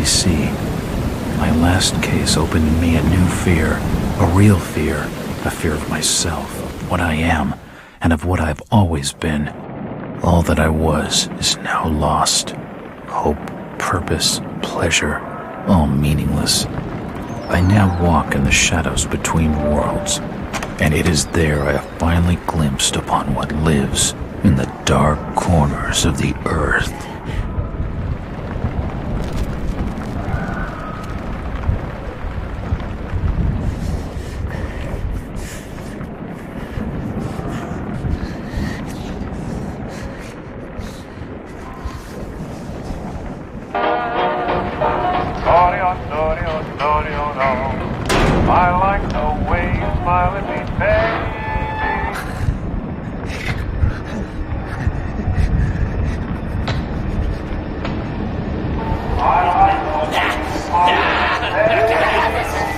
See. My last case opened in me a new fear, a real fear, a fear of myself, of what I am, and of what I've always been. All that I was is now lost. Hope, purpose, pleasure, all meaningless. I now walk in the shadows between worlds, and it is there I have finally glimpsed upon what lives in the dark corners of the earth. I like the way you smile at me, baby. I like the way you smile at me, baby. So baby,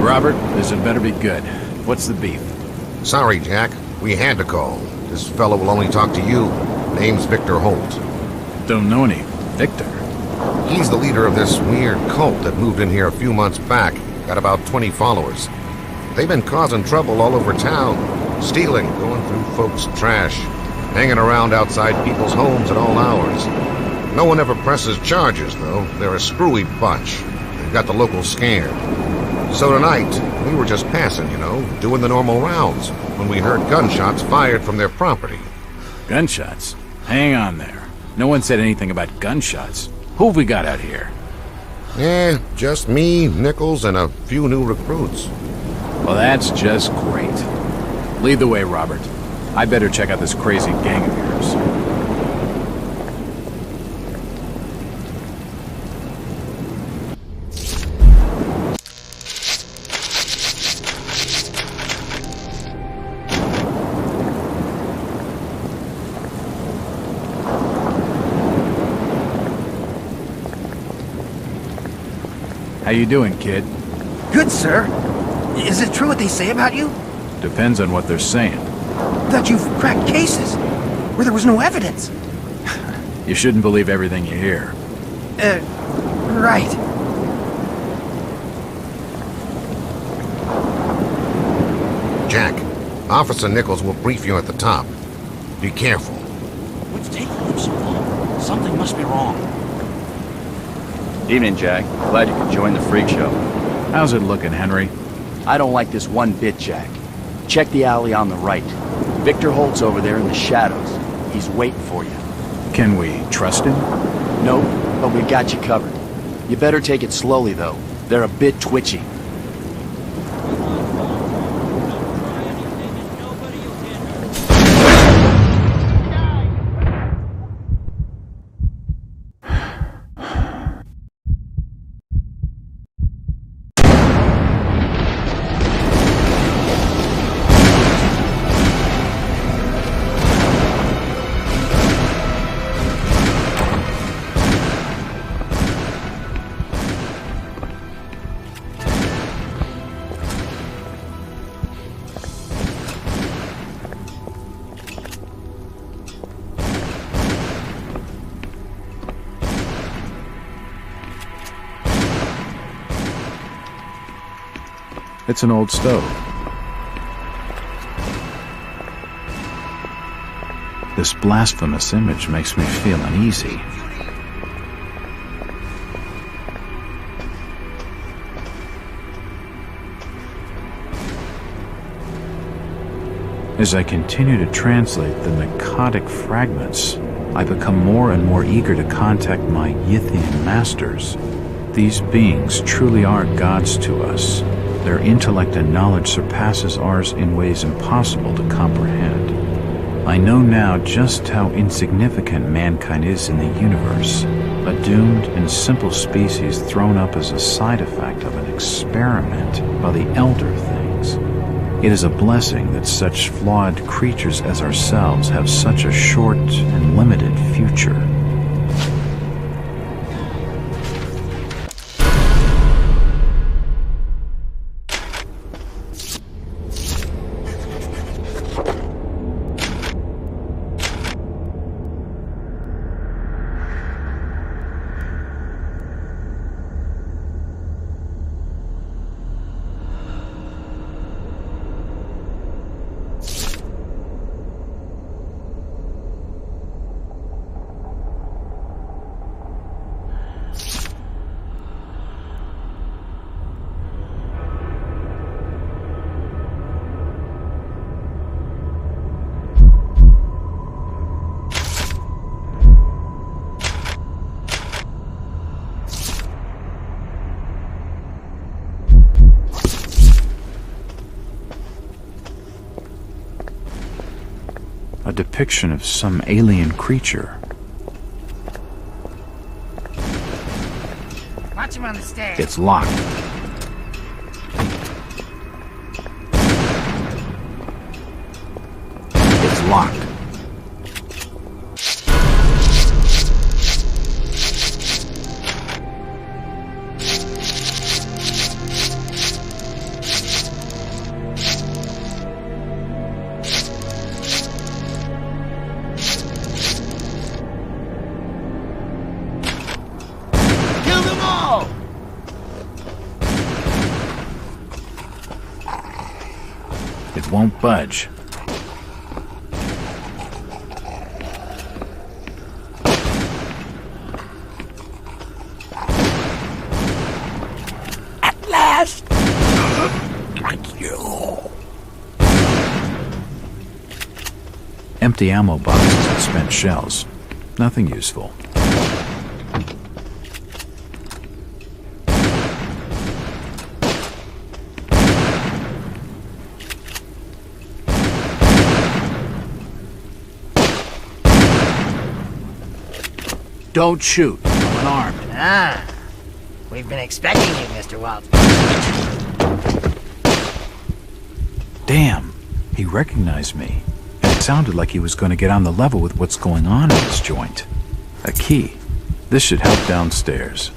Robert, this had better be good. What's the beef? Sorry, Jack. We had to call. This fellow will only talk to you. Name's Victor Holt. Don't know any Victor. He's the leader of this weird cult that moved in here a few months back. Got about 20 followers. They've been causing trouble all over town. Stealing, going through folks' trash, hanging around outside people's homes at all hours. No one ever presses charges, though. They're a screwy bunch. They've got the locals scared. So tonight, we were just passing, doing the normal rounds, when we heard gunshots fired from their property. Gunshots? Hang on there. No one said anything about gunshots. Who have we got out here? Just me, Nichols, and a few new recruits. Well, that's just great. Lead the way, Robert. I better check out this crazy gang of yours. How you doing, kid? Good, sir. Is it true what they say about you? Depends on what they're saying. That you've cracked cases where there was no evidence. You shouldn't believe everything you hear. Right. Jack, Officer Nichols will brief you at the top. Be careful. What's taking him so long? Something must be wrong. Evening, Jack. Glad you could join the freak show. How's it looking, Henry? I don't like this one bit, Jack. Check the alley on the right. Victor Holt's over there in the shadows. He's waiting for you. Can we trust him? Nope, but we've got you covered. You better take it slowly, though. They're a bit twitchy. It's an old stove. This blasphemous image makes me feel uneasy. As I continue to translate the narcotic fragments, I become more and more eager to contact my Yithian masters. These beings truly are gods to us. Their intellect and knowledge surpasses ours in ways impossible to comprehend. I know now just how insignificant mankind is in the universe, a doomed and simple species thrown up as a side effect of an experiment by the elder things. It is a blessing that such flawed creatures as ourselves have such a short and limited future. A depiction of some alien creature. Watch him on the stairs. It's locked. It's locked. It won't budge. At last! Thank you. Empty ammo boxes and spent shells. Nothing useful. Don't shoot. I'm unarmed. Ah, we've been expecting you, Mr. Waltz. Damn, he recognized me. And it sounded like he was going to get on the level with what's going on in this joint. A key. This should help downstairs.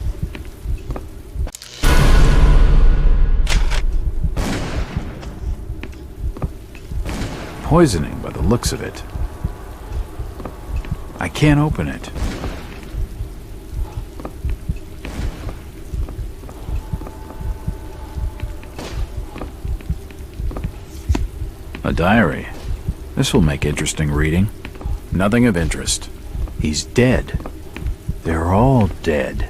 Poisoning by the looks of it. I can't open it. A diary. This will make interesting reading. Nothing of interest. He's dead. They're all dead.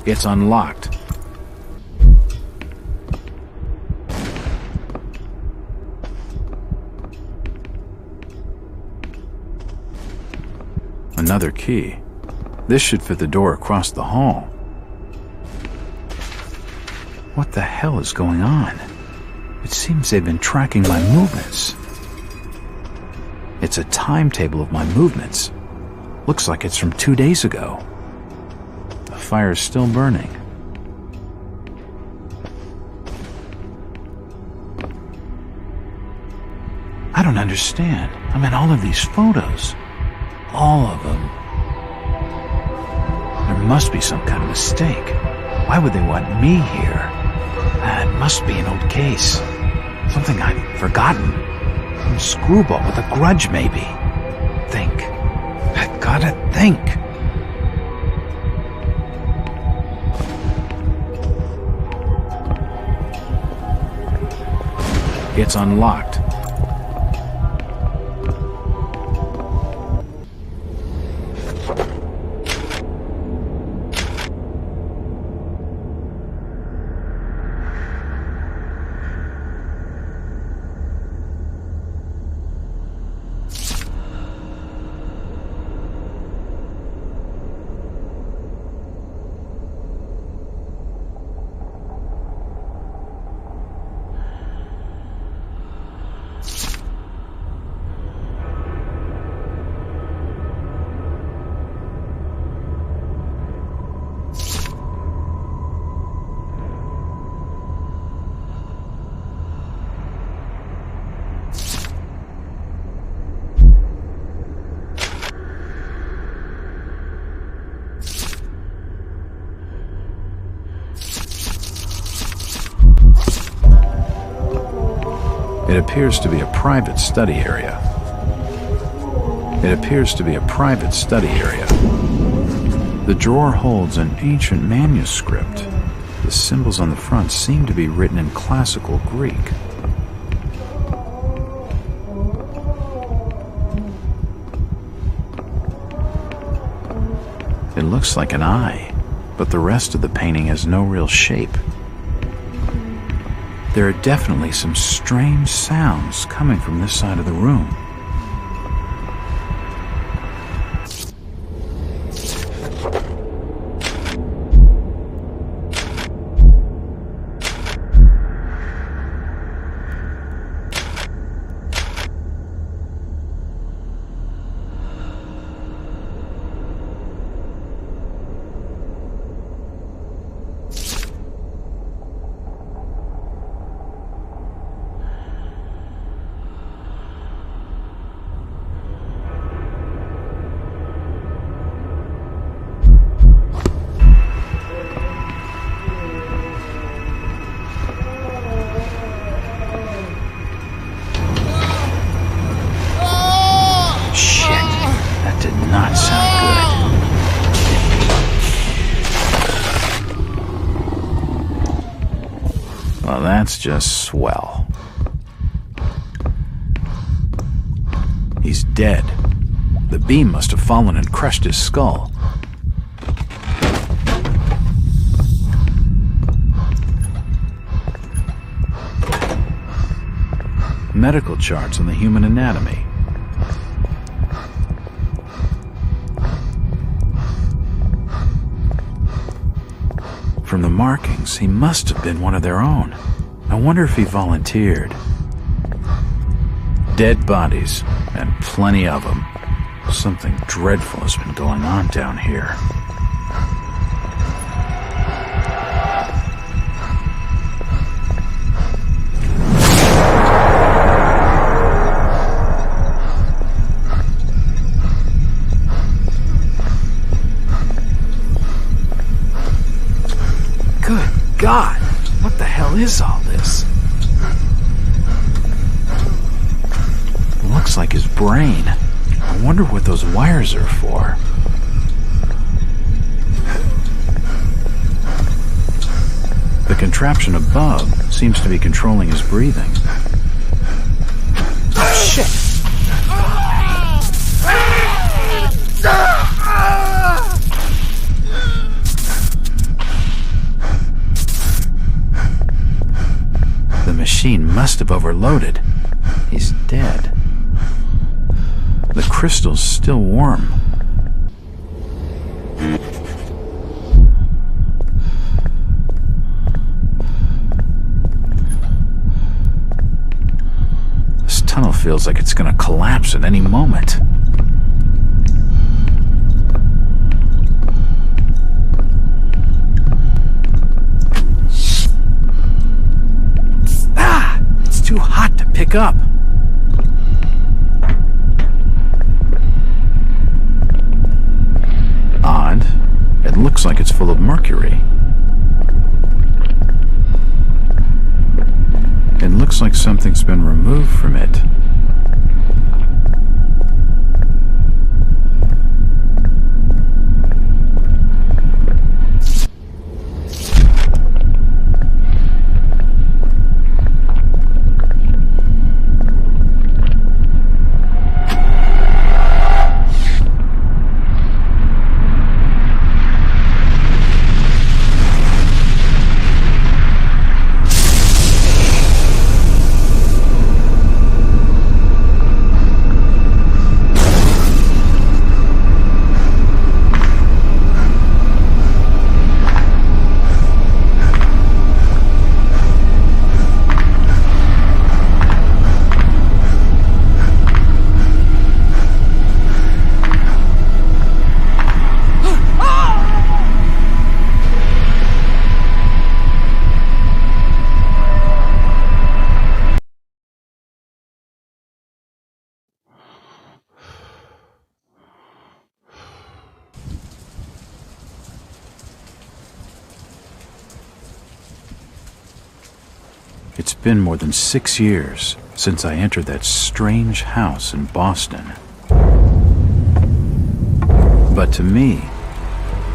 It's unlocked. Another key. This should fit the door across the hall. What the hell is going on? It seems they've been tracking my movements. It's a timetable of my movements. Looks like it's from 2 days ago. The fire's still burning. I don't understand. I mean, all of these photos. All of them. There must be some kind of mistake. Why would they want me here? It must be an old case. Something I've forgotten. Some screwball with a grudge, maybe. Think. I gotta think. It's unlocked. It appears to be a private study area. It appears to be a private study area. The drawer holds an ancient manuscript. The symbols on the front seem to be written in classical Greek. It looks like an eye, but the rest of the painting has no real shape. There are definitely some strange sounds coming from this side of the room. Not sound good. Well, that's just swell. He's dead. The beam must have fallen and crushed his skull. Medical charts on the human anatomy. From the markings, he must have been one of their own. I wonder if he volunteered. Dead bodies, and plenty of them. Something dreadful has been going on down here. God, what the hell is all this? looks like his brain. I wonder what those wires are for. The contraption above seems to be controlling his breathing. Oh, shit! The machine must have overloaded. He's dead. The crystal's still warm. This tunnel feels like it's gonna collapse at any moment. It's too hot to pick up. Odd. It looks like it's full of mercury. It looks like something's been removed from it. It's been more than 6 years since I entered that strange house in Boston. But to me,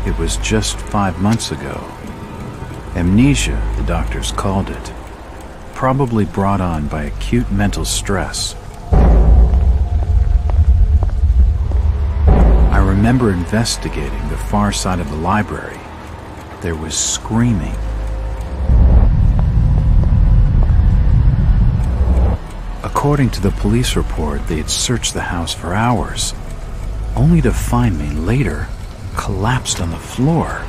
it was just 5 months ago. Amnesia, the doctors called it, probably brought on by acute mental stress. I remember investigating the far side of the library. There was screaming. According to the police report, they had searched the house for hours, only to find me later collapsed on the floor.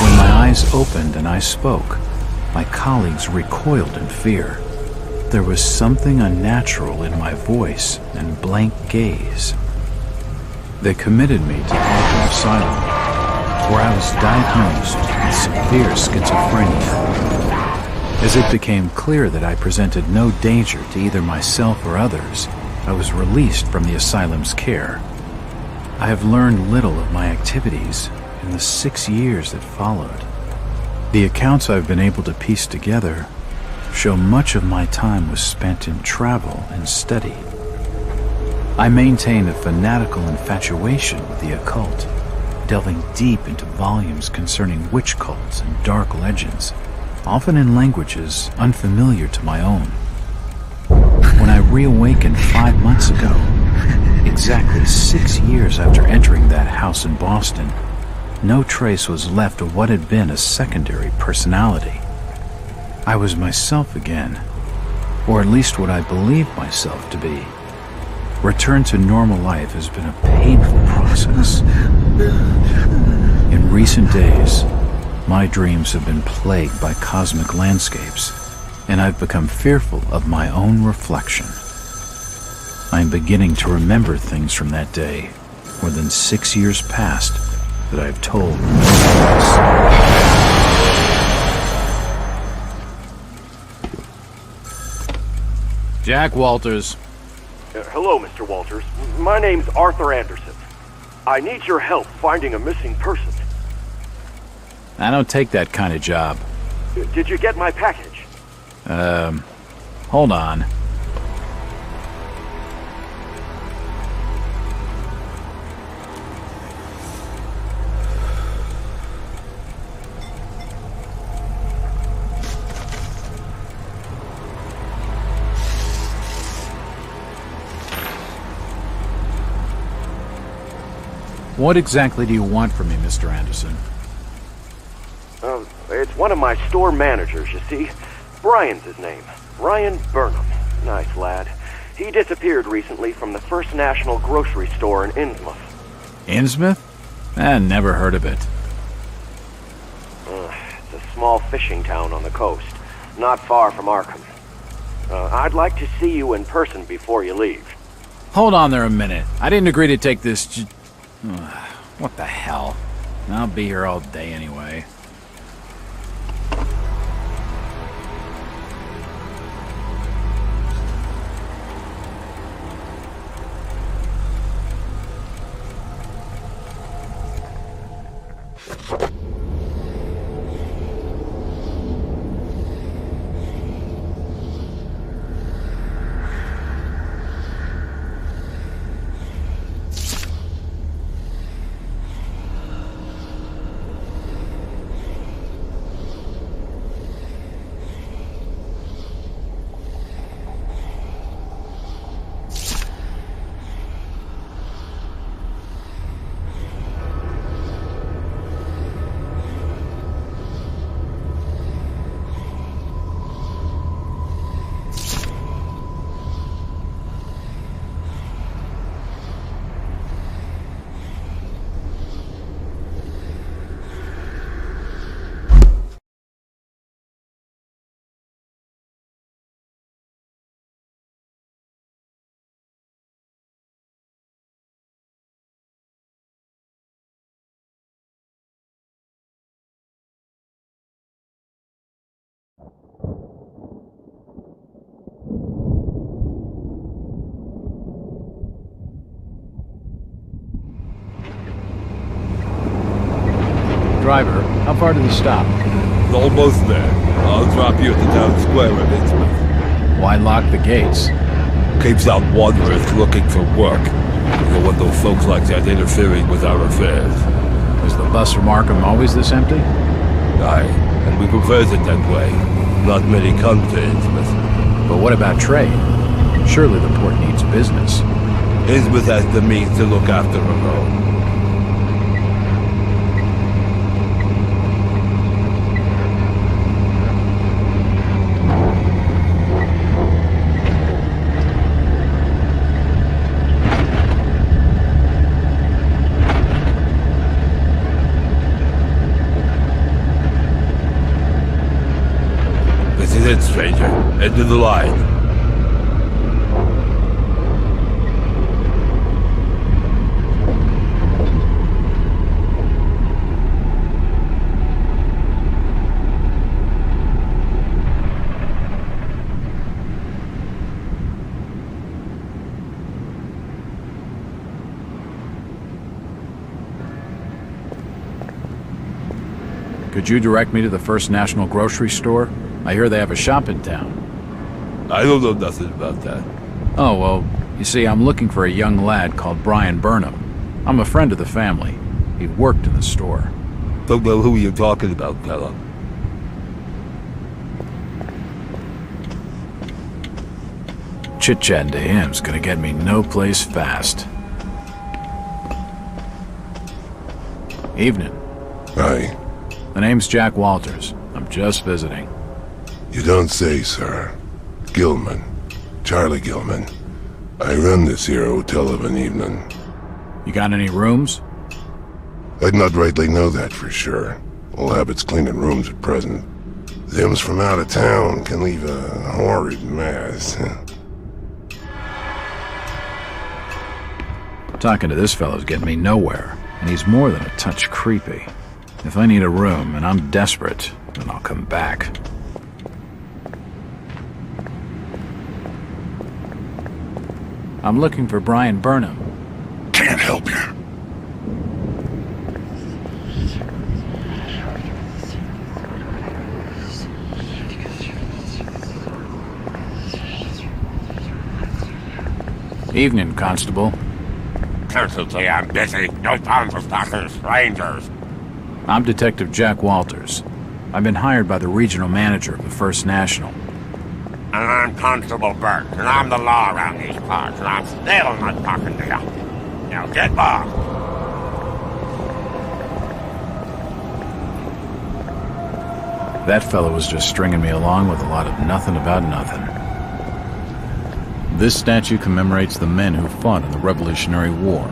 When my eyes opened and I spoke, my colleagues recoiled in fear. There was something unnatural in my voice and blank gaze. They committed me to Dagon Asylum, where I was diagnosed with severe schizophrenia. As it became clear that I presented no danger to either myself or others, I was released from the asylum's care. I have learned little of my activities in the 6 years that followed. The accounts I've been able to piece together show much of my time was spent in travel and study. I maintain a fanatical infatuation with the occult, delving deep into volumes concerning witch cults and dark legends, often in languages unfamiliar to my own. When I reawakened 5 months ago, exactly 6 years after entering that house in Boston, no trace was left of what had been a secondary personality. I was myself again, or at least what I believed myself to be. Return to normal life has been a painful process. In recent days, my dreams have been plagued by cosmic landscapes, and I've become fearful of my own reflection. I'm beginning to remember things from that day, more than 6 years past, that I've told no one else. Jack Walters. Hello, Mr. Walters. My name's Arthur Anderson. I need your help finding a missing person. I don't take that kind of job. Did you get my package? Hold on. What exactly do you want from me, Mr. Anderson? It's one of my store managers, you see. Brian's his name. Brian Burnham. Nice lad. He disappeared recently from the First National grocery store in Innsmouth. Innsmouth? Never heard of it. It's a small fishing town on the coast, not far from Arkham. I'd like to see you in person before you leave. Hold on there a minute. I didn't agree to take this what the hell? I'll be here all day anyway. Driver, how far to the stop? Almost there. I'll drop you at the town square of Innsmouth. Why lock the gates? Keeps out wanderers looking for work. We don't want those folks like that interfering with our affairs. Is the bus from Arkham always this empty? Aye, and we prefer it that way. Not many come to Innsmouth. But what about trade? Surely the port needs business. Innsmouth has the means to look after her own. This is it, stranger. End of the line. Could you direct me to the First National grocery store? I hear they have a shop in town. I don't know nothing about that. Oh, well, you see, I'm looking for a young lad called Brian Burnham. I'm a friend of the family. He worked in the store. Don't know who you're talking about, fella. Chit-chatting to him's gonna get me no place fast. Evening. Hi. The name's Jack Walters. I'm just visiting. You don't say, sir. Gilman. Charlie Gilman. I run this here hotel of an evening. You got any rooms? I'd not rightly know that for sure. All habits cleaning rooms at present. Them's from out of town can leave a horrid mess. Talking to this fellow's getting me nowhere, and he's more than a touch creepy. If I need a room, and I'm desperate, then I'll come back. I'm looking for Brian Burnham. Can't help you. Evening, Constable. Courtesy, I'm busy. No time for fucking strangers. I'm Detective Jack Walters. I've been hired by the regional manager of the First National. And I'm Constable Burke, and I'm the law around these parts, and I'm still not talking to you. Now get lost. That fellow was just stringing me along with a lot of nothing about nothing. This statue commemorates the men who fought in the Revolutionary War.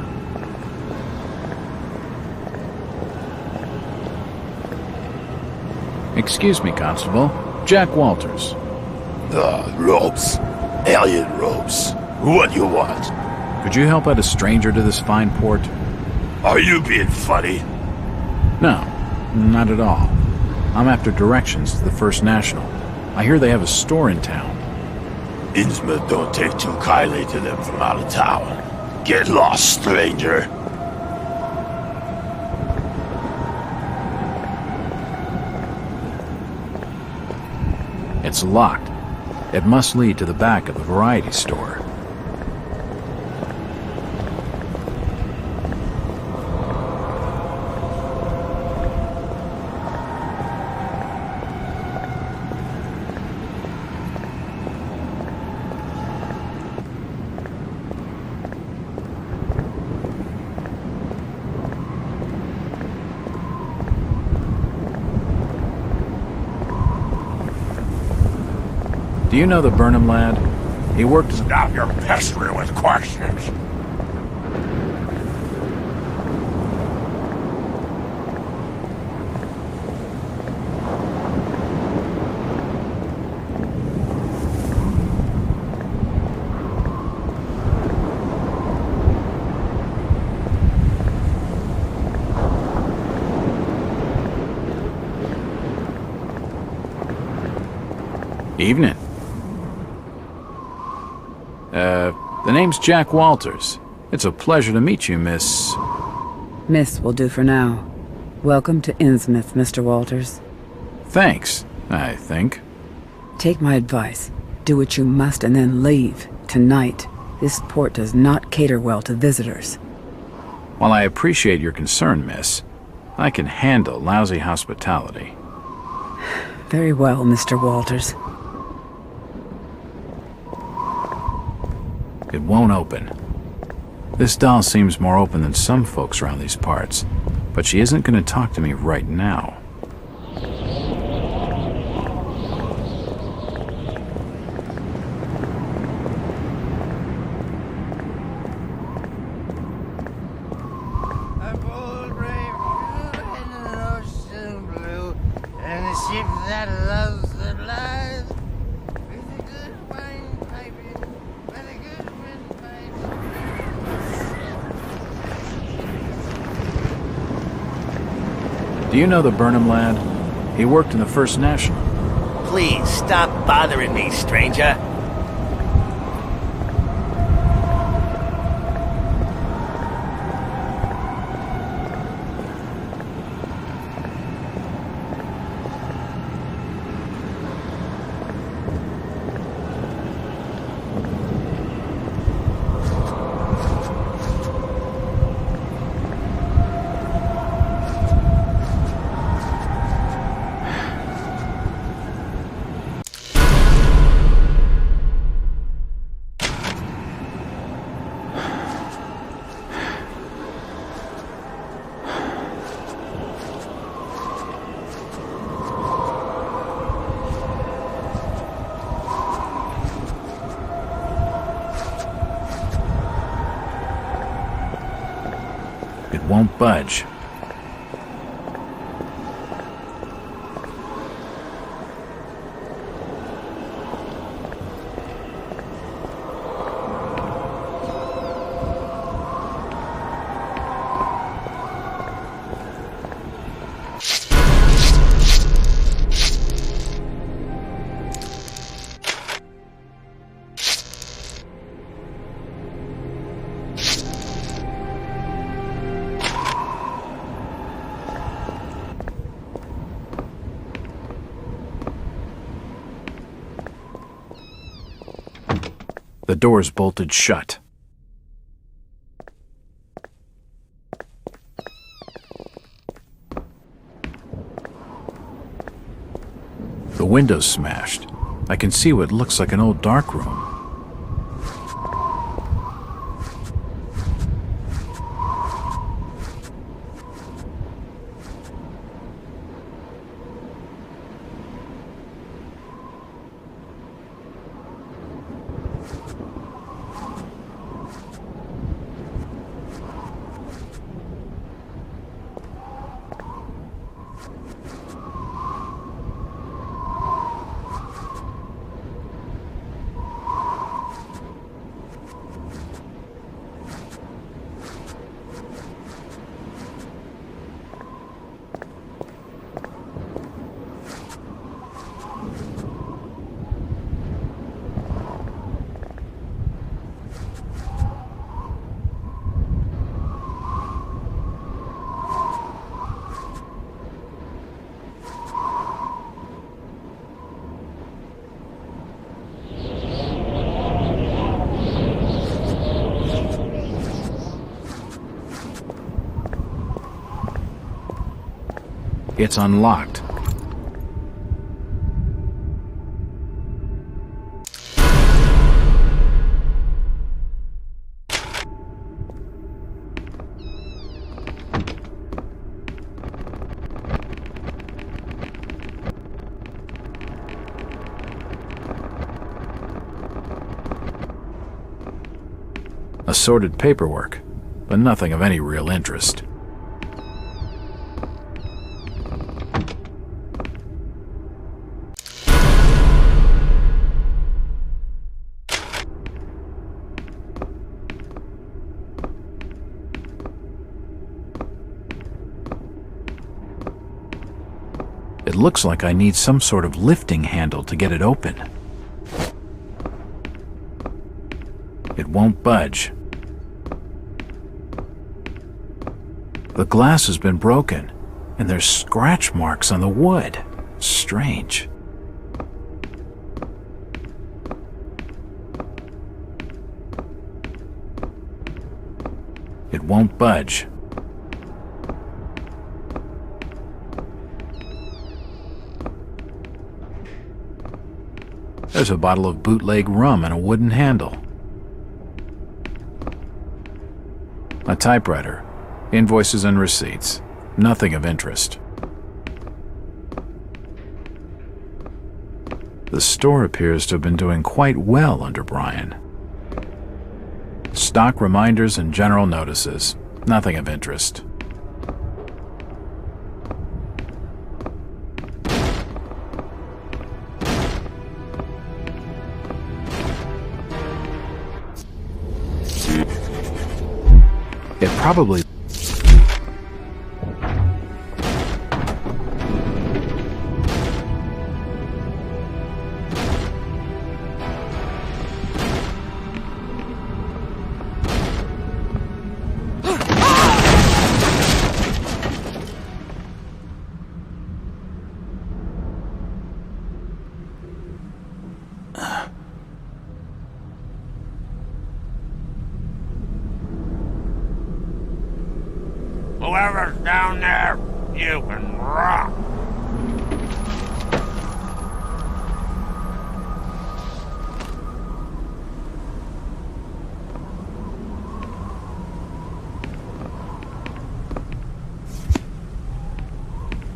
Excuse me, Constable. Jack Walters. Robes. Alien robes. What do you want? Could you help out a stranger to this fine port? Are you being funny? No, not at all. I'm after directions to the First National. I hear they have a store in town. Innsmouth don't take too kindly to them from out of town. Get lost, stranger. It's locked. It must lead to the back of the variety store. Do you know the Burnham lad? He worked as... Stop your pestering with questions. Evening. The name's Jack Walters. It's a pleasure to meet you, Miss... Miss will do for now. Welcome to Innsmouth, Mr. Walters. Thanks, I think. Take my advice. Do what you must and then leave. Tonight. This port does not cater well to visitors. While I appreciate your concern, miss, I can handle lousy hospitality. Very well, Mr. Walters. It won't open. This doll seems more open than some folks around these parts, but she isn't going to talk to me right now. A bold brave in an ocean blue, and a ship that loves the lies, with a good wine piping, with a good windpipe. Do you know the Burnham lad? He worked in the First National. Please stop bothering me, stranger. It won't budge. The door's bolted shut. The window's smashed. I can see what looks like an old darkroom. It's unlocked. Assorted paperwork, but nothing of any real interest. It looks like I need some sort of lifting handle to get it open. It won't budge. The glass has been broken, and there's scratch marks on the wood. Strange. It won't budge. There's a bottle of bootleg rum and a wooden handle. A typewriter, invoices and receipts, nothing of interest. The store appears to have been doing quite well under Brian. Stock reminders and general notices, nothing of interest. It probably... Whoever's down there, you can rock.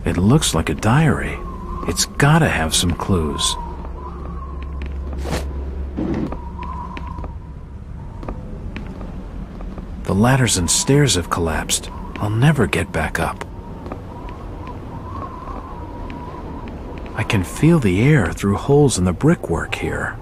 It looks like a diary. It's gotta have some clues. The ladders and stairs have collapsed. I'll never get back up. I can feel the air through holes in the brickwork here.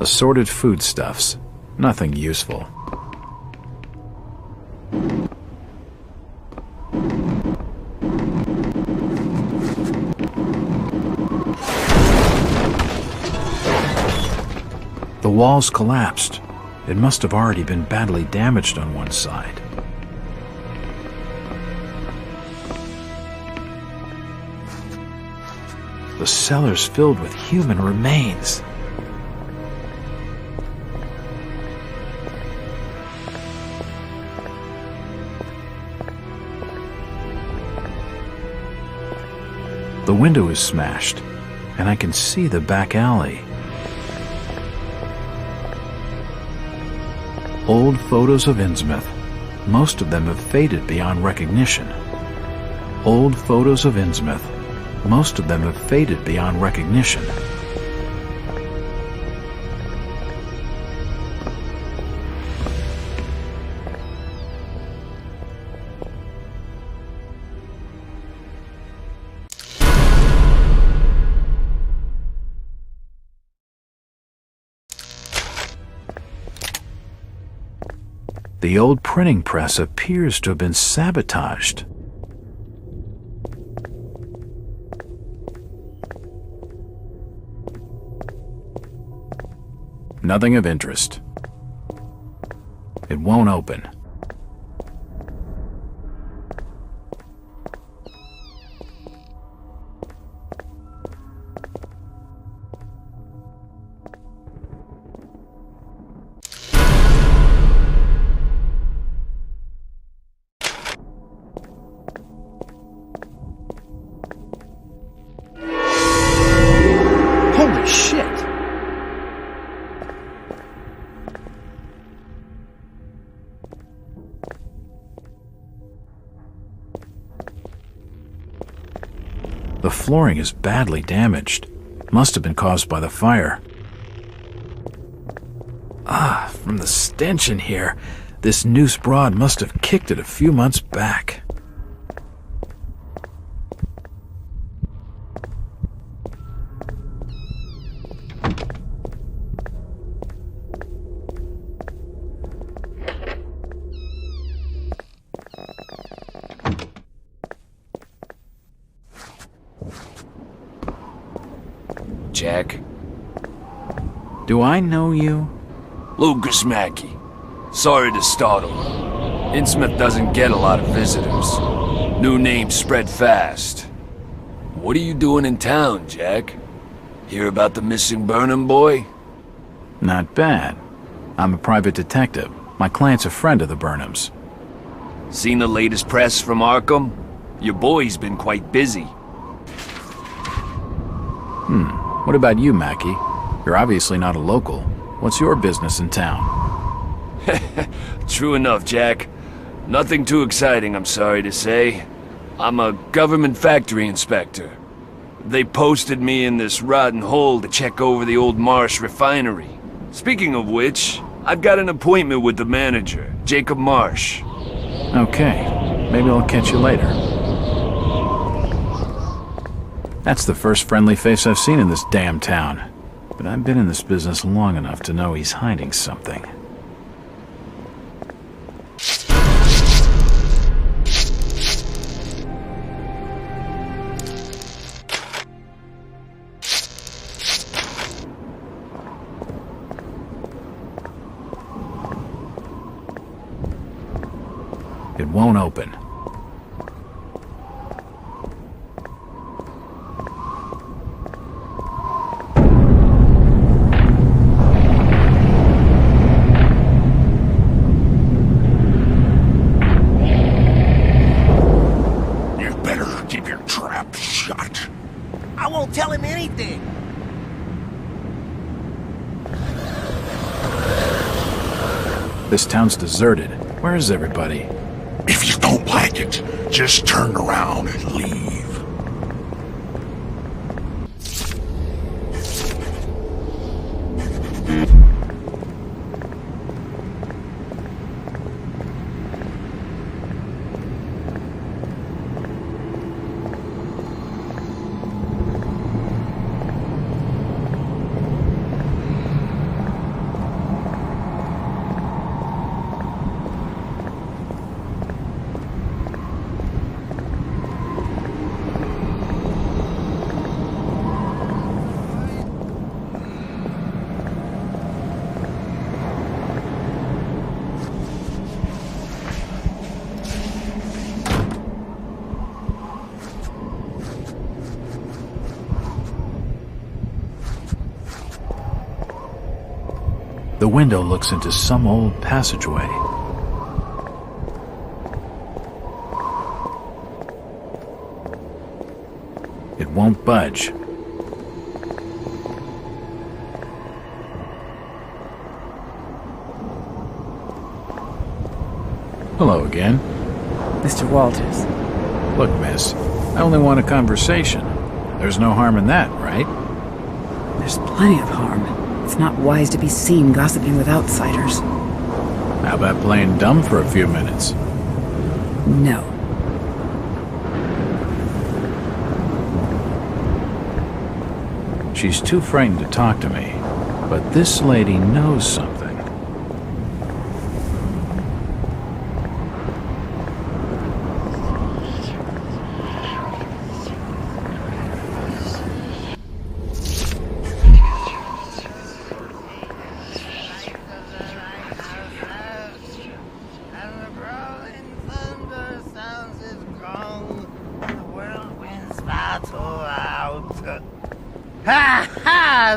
Assorted foodstuffs. Nothing useful. The walls collapsed. It must have already been badly damaged on one side. The cellar's filled with human remains. The window is smashed, and I can see the back alley. Old photos of Innsmouth. Most of them have faded beyond recognition. Old photos of Innsmouth. Most of them have faded beyond recognition. The old printing press appears to have been sabotaged. Nothing of interest. It won't open. Holy shit! The flooring is badly damaged. Must have been caused by the fire. From the stench in here, this noose broad must have kicked it a few months back. Jack? Do I know you? Lucas Mackey. Sorry to startle. Innsmouth doesn't get a lot of visitors. New names spread fast. What are you doing in town, Jack? Hear about the missing Burnham boy? Not bad. I'm a private detective. My client's a friend of the Burnhams. Seen the latest press from Arkham? Your boy's been quite busy. What about you, Mackey? You're obviously not a local. What's your business in town? True enough, Jack. Nothing too exciting, I'm sorry to say. I'm a government factory inspector. They posted me in this rotten hole to check over the old Marsh refinery. Speaking of which, I've got an appointment with the manager, Jacob Marsh. Okay, maybe I'll catch you later. That's the first friendly face I've seen in this damn town. But I've been in this business long enough to know he's hiding something. It won't open. Tell him anything. This town's deserted. Where is everybody? If you don't like it, just turn around and leave. The window looks into some old passageway. It won't budge. Hello again. Mr. Walters. Look, miss, I only want a conversation. There's no harm in that, right? There's plenty of harm. It's not wise to be seen gossiping with outsiders. How about playing dumb for a few minutes? No. She's too frightened to talk to me, but this lady knows something.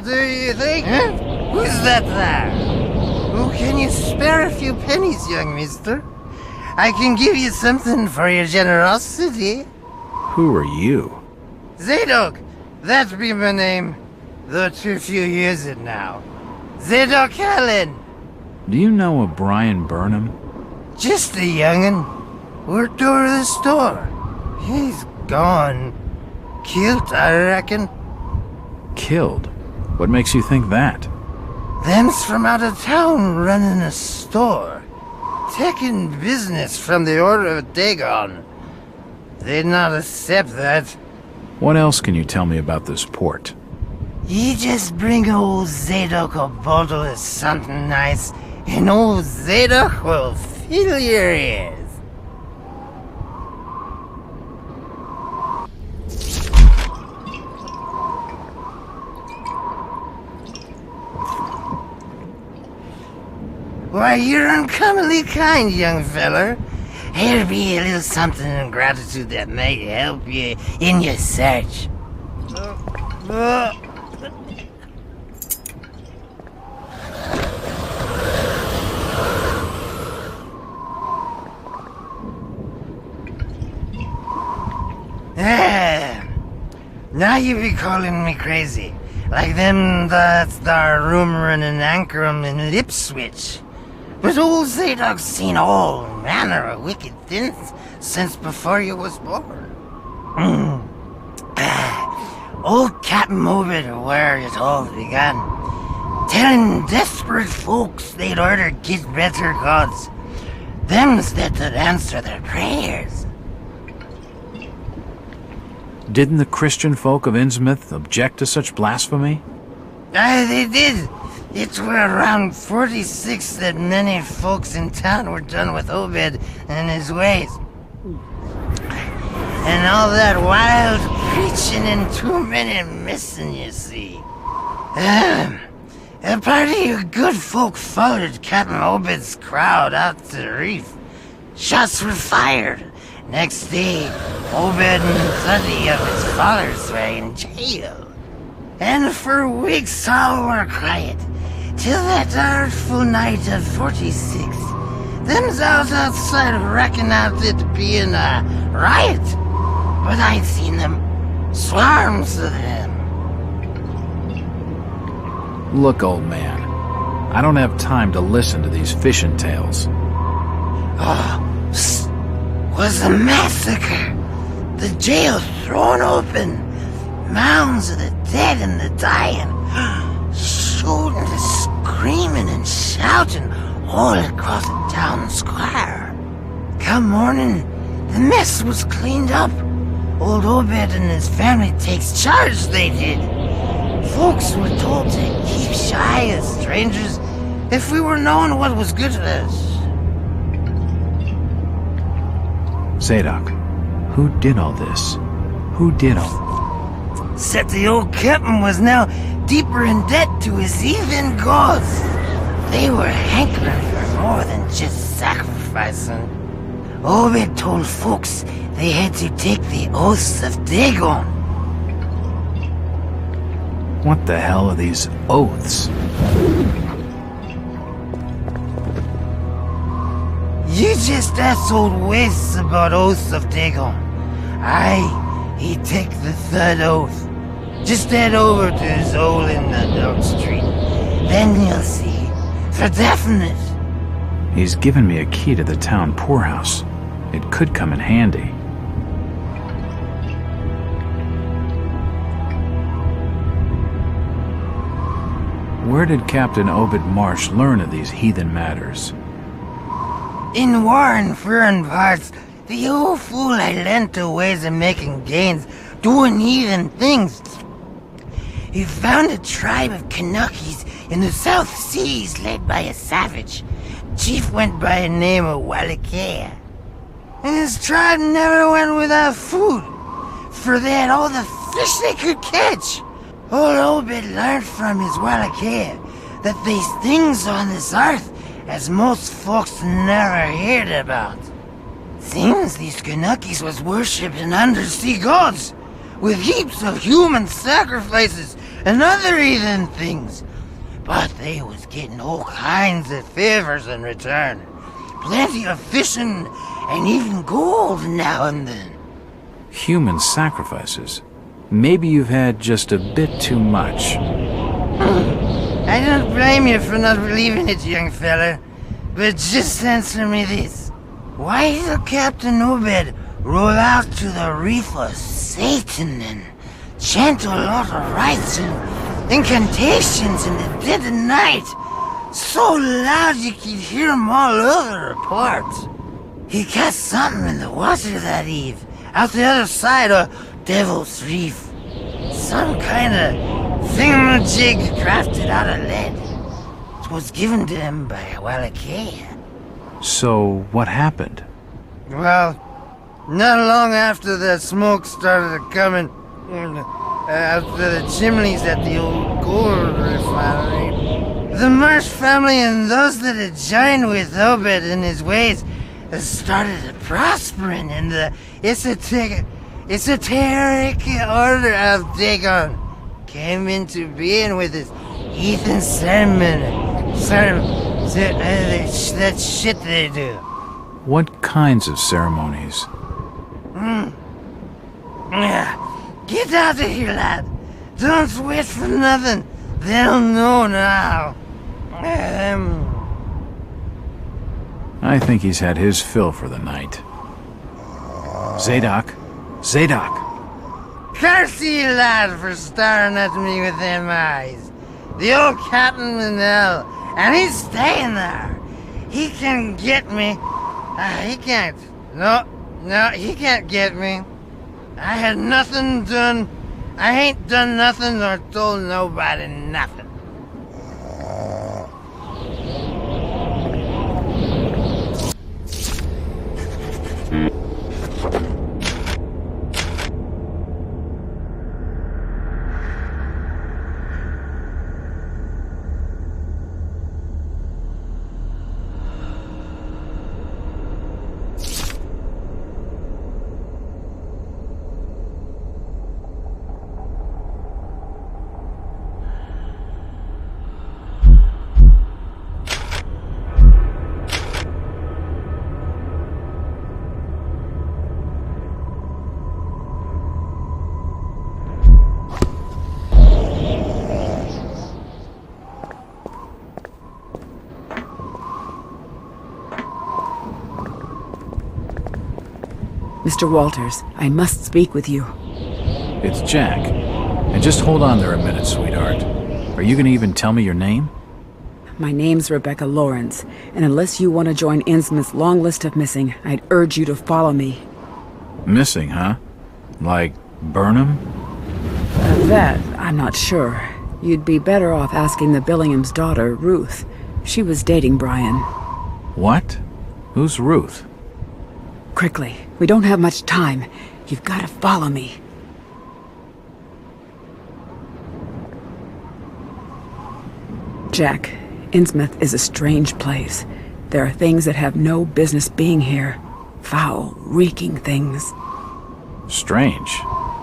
Do you think? Huh? Who's that there? Oh, can you spare a few pennies, young mister? I can give you something for your generosity. Who are you? Zadok, that be my name. Though too few use it now. Zadok Allen. Do you know a Brian Burnham? Just a young'un. Worked over the store. He's gone. Killed, I reckon. Killed? What makes you think that? Them's from out of town running a store. Taking business from the Order of Dagon. They'd not accept that. What else can you tell me about this port? You just bring old Zadok a bottle of something nice, and old Zadok will fill your ears. Why, you're uncommonly kind, young feller. Here'll be a little something in gratitude that may help you in your search. Now you be calling me crazy. Like them that's there rumoring in Ankrum and Ipswich. But old Zadok's seen all manner of wicked things since before you was born. Old Captain Obed where it all began. Telling desperate folks they'd order get better gods. Them's that would answer their prayers. Didn't the Christian folk of Innsmouth object to such blasphemy? Aye, they did. It were around 46 that many folks in town were done with Obed and his ways. And all that wild preaching and too many missing, you see. A party of good folk followed Captain Obed's crowd out to the reef. Shots were fired. Next day, Obed and 30 of his followers were in jail. And for weeks all were quiet. Till that artful night of 46. Them's out outside reckon out it being a riot. But I'd seen them. Swarms of them. Look, old man. I don't have time to listen to these fishing tales. Oh, was a massacre. The jail thrown open. Mounds of the dead and the dying. Shooting and screaming and shouting all across the town square. Come morning, the mess was cleaned up. Old Obed and his family takes charge, they did. Folks were told to keep shy of strangers if we were knowing what was good for us. Zadok, who did all this? Who did all... Said the old captain was now deeper in debt to his heathen gods. They were hankering for more than just sacrificing. Obed told folks they had to take the oaths of Dagon. What the hell are these oaths? You just asshole wastes about oaths of Dagon. He take the third oath. Just head over to his hole in the Dark Street. Then you'll see. For definite. He's given me a key to the town poorhouse. It could come in handy. Where did Captain Obed Marsh learn of these heathen matters? In war and foreign parts, the old fool I learned to ways of making gains, doing heathen things. He found a tribe of Kanakis in the South Seas led by a savage. Chief went by a name of Wallachia. And his tribe never went without food, for they had all the fish they could catch. Old Obed learned from his Wallachia that these things on this earth as most folks never heard about. Seems these Kanakis was worshipping undersea gods, with heaps of human sacrifices and other heathen things. But they was getting all kinds of favors in return. Plenty of fishing and even gold now and then. Human sacrifices? Maybe you've had just a bit too much. I don't blame you for not believing it, young fella. But just answer me this. Why did Captain Obed roll out to the reef of Satan and chant a lot of rites and incantations in the dead of night? So loud you could hear them all over apart. He caught something in the water that eve, out the other side of Devil's Reef. Some kind of thingamajig crafted out of lead. It was given to him by Wallachia. So, what happened? Well, not long after the smoke started coming out of the chimneys at the old gold refinery, the Marsh family and those that had joined with Obed in his ways started prospering in the esoteric order of Dagon. Came into being with his heathen that shit they do. What kinds of ceremonies? Get out of here, lad. Don't wait for nothing. They'll know now. I think he's had his fill for the night. Zadok! Zadok! Curse you, lad, for staring at me with them eyes. The old Captain Manel, and he's staying there. He can get me. He can't. No, he can't get me. I had nothing done. I ain't done nothing or told nobody nothing. Mr. Walters, I must speak with you. It's Jack. And just hold on there a minute, sweetheart. Are you gonna even tell me your name? My name's Rebecca Lawrence, and unless you want to join Innsmouth's long list of missing, I'd urge you to follow me. Missing, huh? Like Burnham? That, I'm not sure. You'd be better off asking the Billingham's daughter, Ruth. She was dating Brian. What? Who's Ruth? Quickly, we don't have much time. You've got to follow me. Jack, Innsmouth is a strange place. There are things that have no business being here. Foul, reeking things. Strange?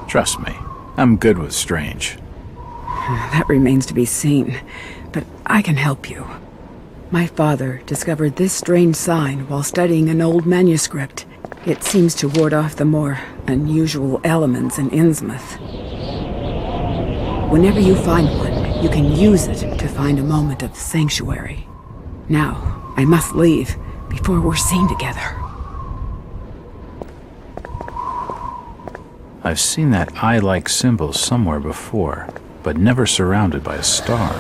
Trust me, I'm good with strange. That remains to be seen, but I can help you. My father discovered this strange sign while studying an old manuscript. It seems to ward off the more unusual elements in Innsmouth. Whenever you find one, you can use it to find a moment of sanctuary. Now, I must leave before we're seen together. I've seen that eye-like symbol somewhere before, but never surrounded by a star.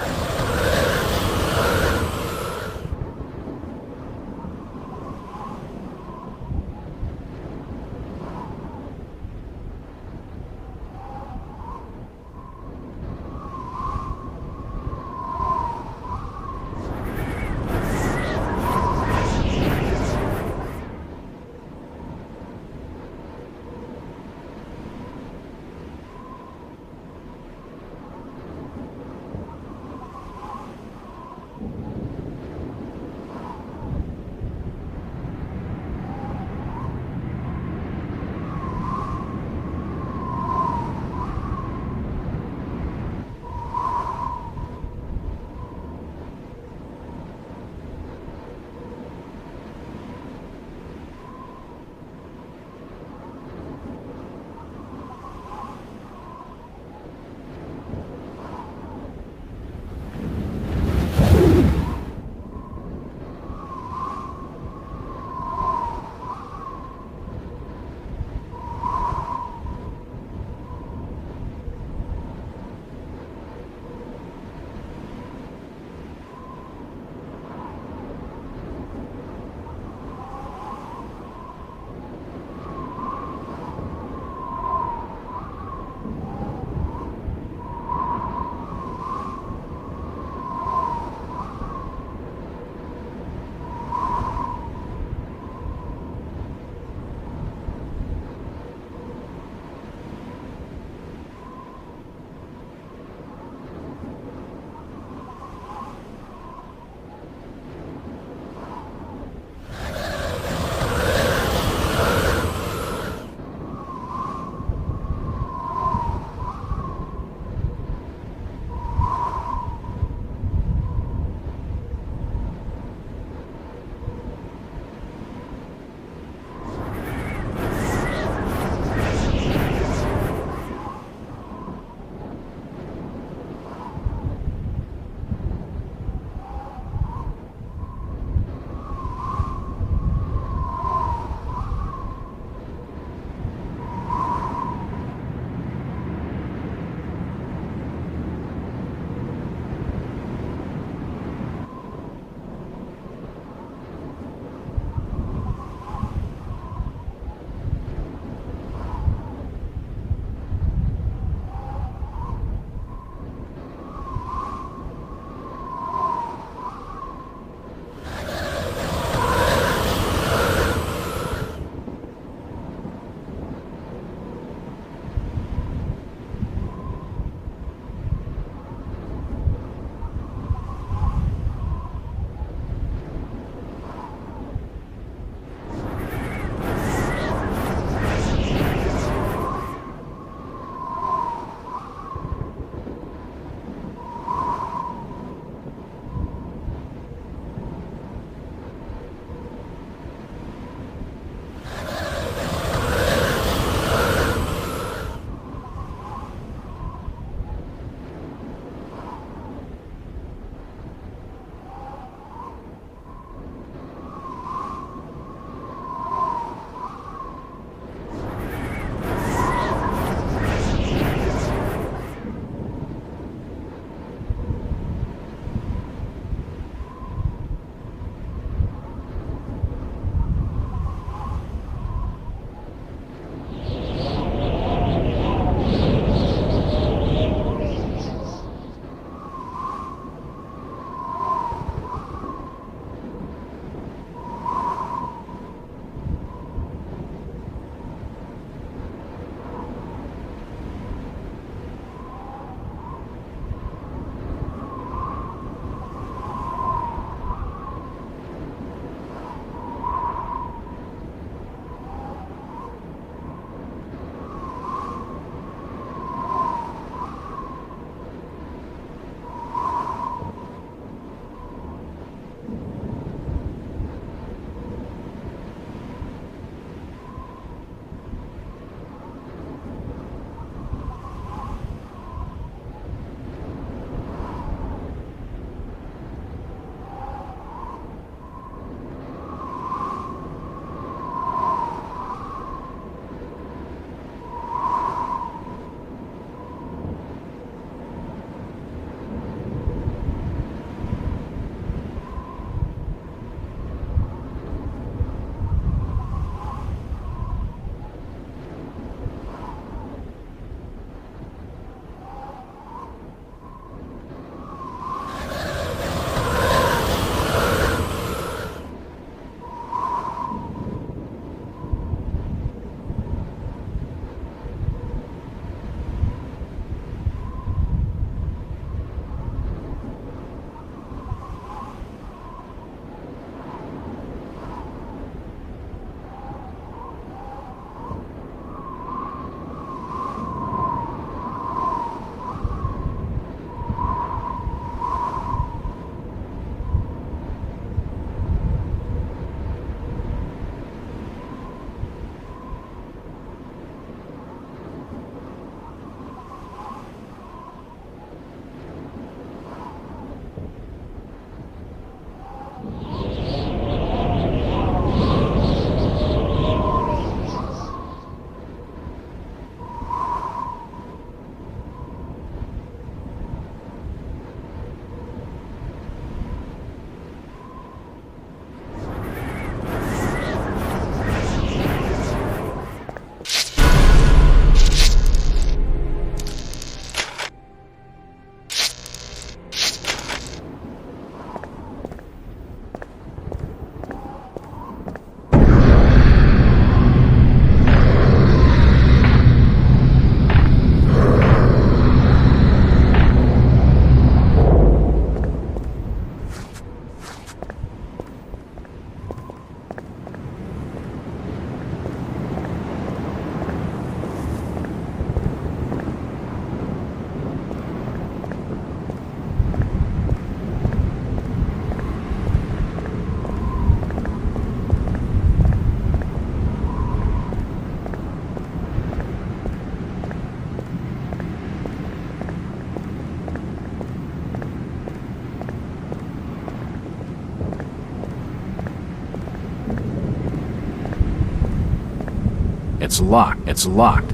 It's locked. It's locked.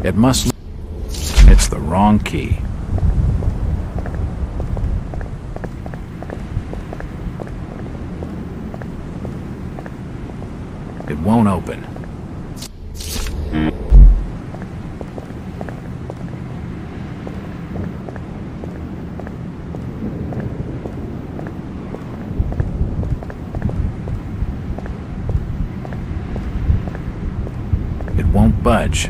It must... It's the wrong key. It won't open. It won't budge.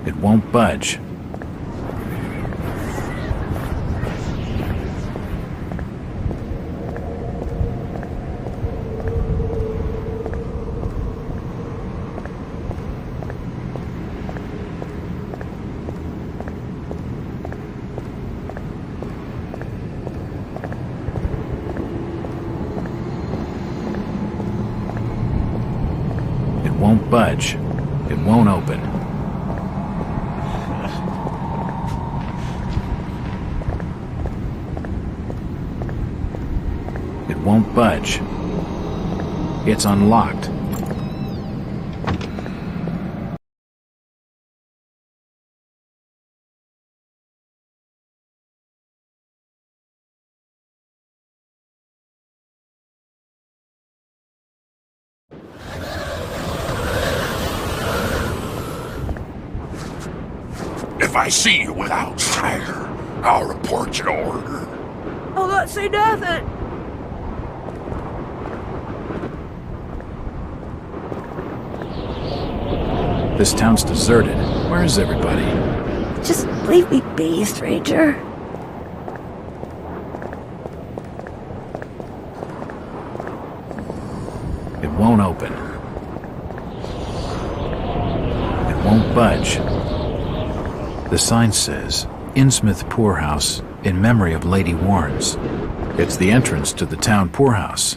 It won't budge. It won't budge. It won't open. It won't budge. It's unlocked. If I see you without fire, I'll report your order. I'll not say nothing. This town's deserted. Where is everybody? Just leave me be, stranger. It won't open. It won't budge. The sign says, Innsmouth Poorhouse, in memory of Lady Warnes. It's the entrance to the town poorhouse.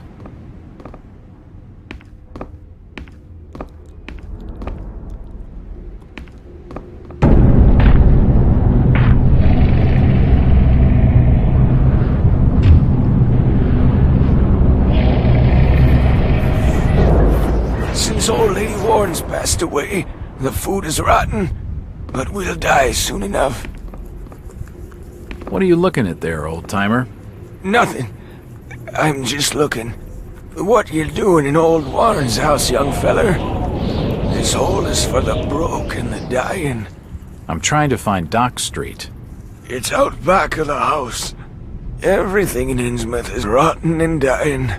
Since old Lady Warnes passed away, the food is rotten, but we'll die soon enough. What are you looking at there, old-timer? Nothing. I'm just looking. What you doing in old Warren's house, young feller? This hole is for the broke and the dying. I'm trying to find Dock Street. It's out back of the house. Everything in Innsmouth is rotten and dying.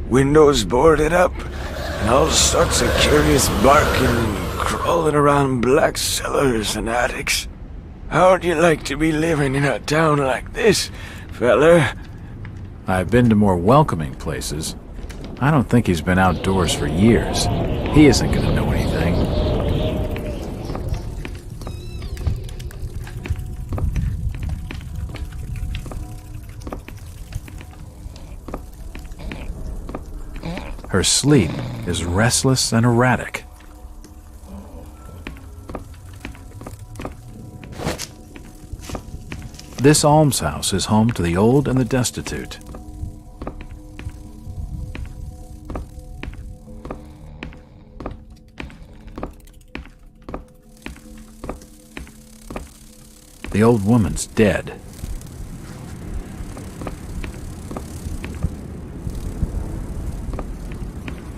Windows boarded up, and all sorts of curious barking and crawling around black cellars and attics. How'd you like to be living in a town like this, feller? I've been to more welcoming places. I don't think he's been outdoors for years. He isn't gonna know anything. Her sleep is restless and erratic. This almshouse is home to the old and the destitute. The old woman's dead.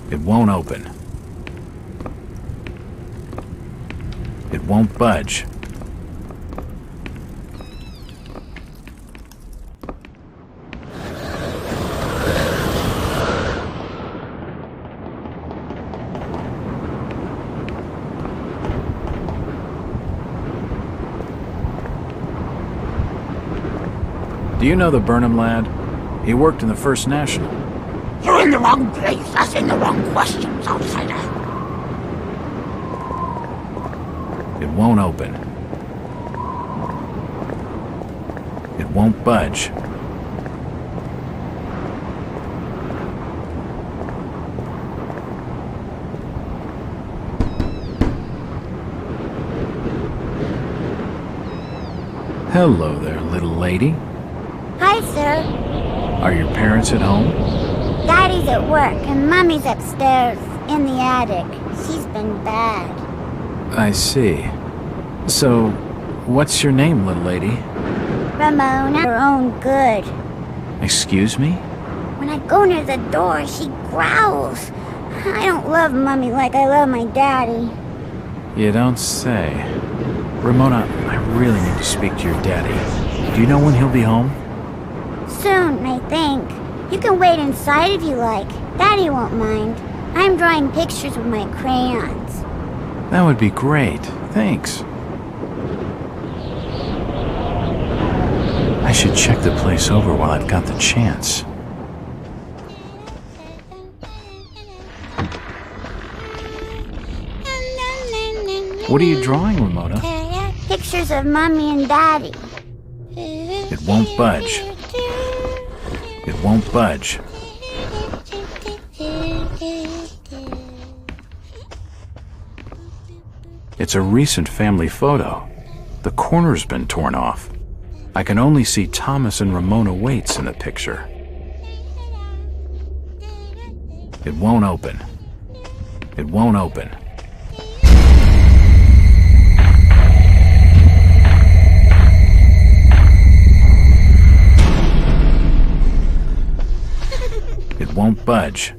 It won't open. It won't budge. Do you know the Burnham lad? He worked in the First National. You're in the wrong place, asking the wrong questions, outsider. It won't open. It won't budge. Hello there, little lady. Hi, sir. Are your parents at home? Daddy's at work, and Mommy's upstairs, in the attic. She's been bad. I see. So, what's your name, little lady? Ramona, her own good. Excuse me? When I go near the door, she growls. I don't love Mommy like I love my daddy. You don't say. Ramona, I really need to speak to your daddy. Do you know when he'll be home? Soon, I think. You can wait inside if you like. Daddy won't mind. I'm drawing pictures with my crayons. That would be great. Thanks. I should check the place over while I've got the chance. What are you drawing, Ramona? Pictures of Mommy and Daddy. It won't budge. It won't budge. It's a recent family photo. The corner's been torn off. I can only see Thomas and Ramona Waits in the picture. It won't open. It won't open. It won't budge.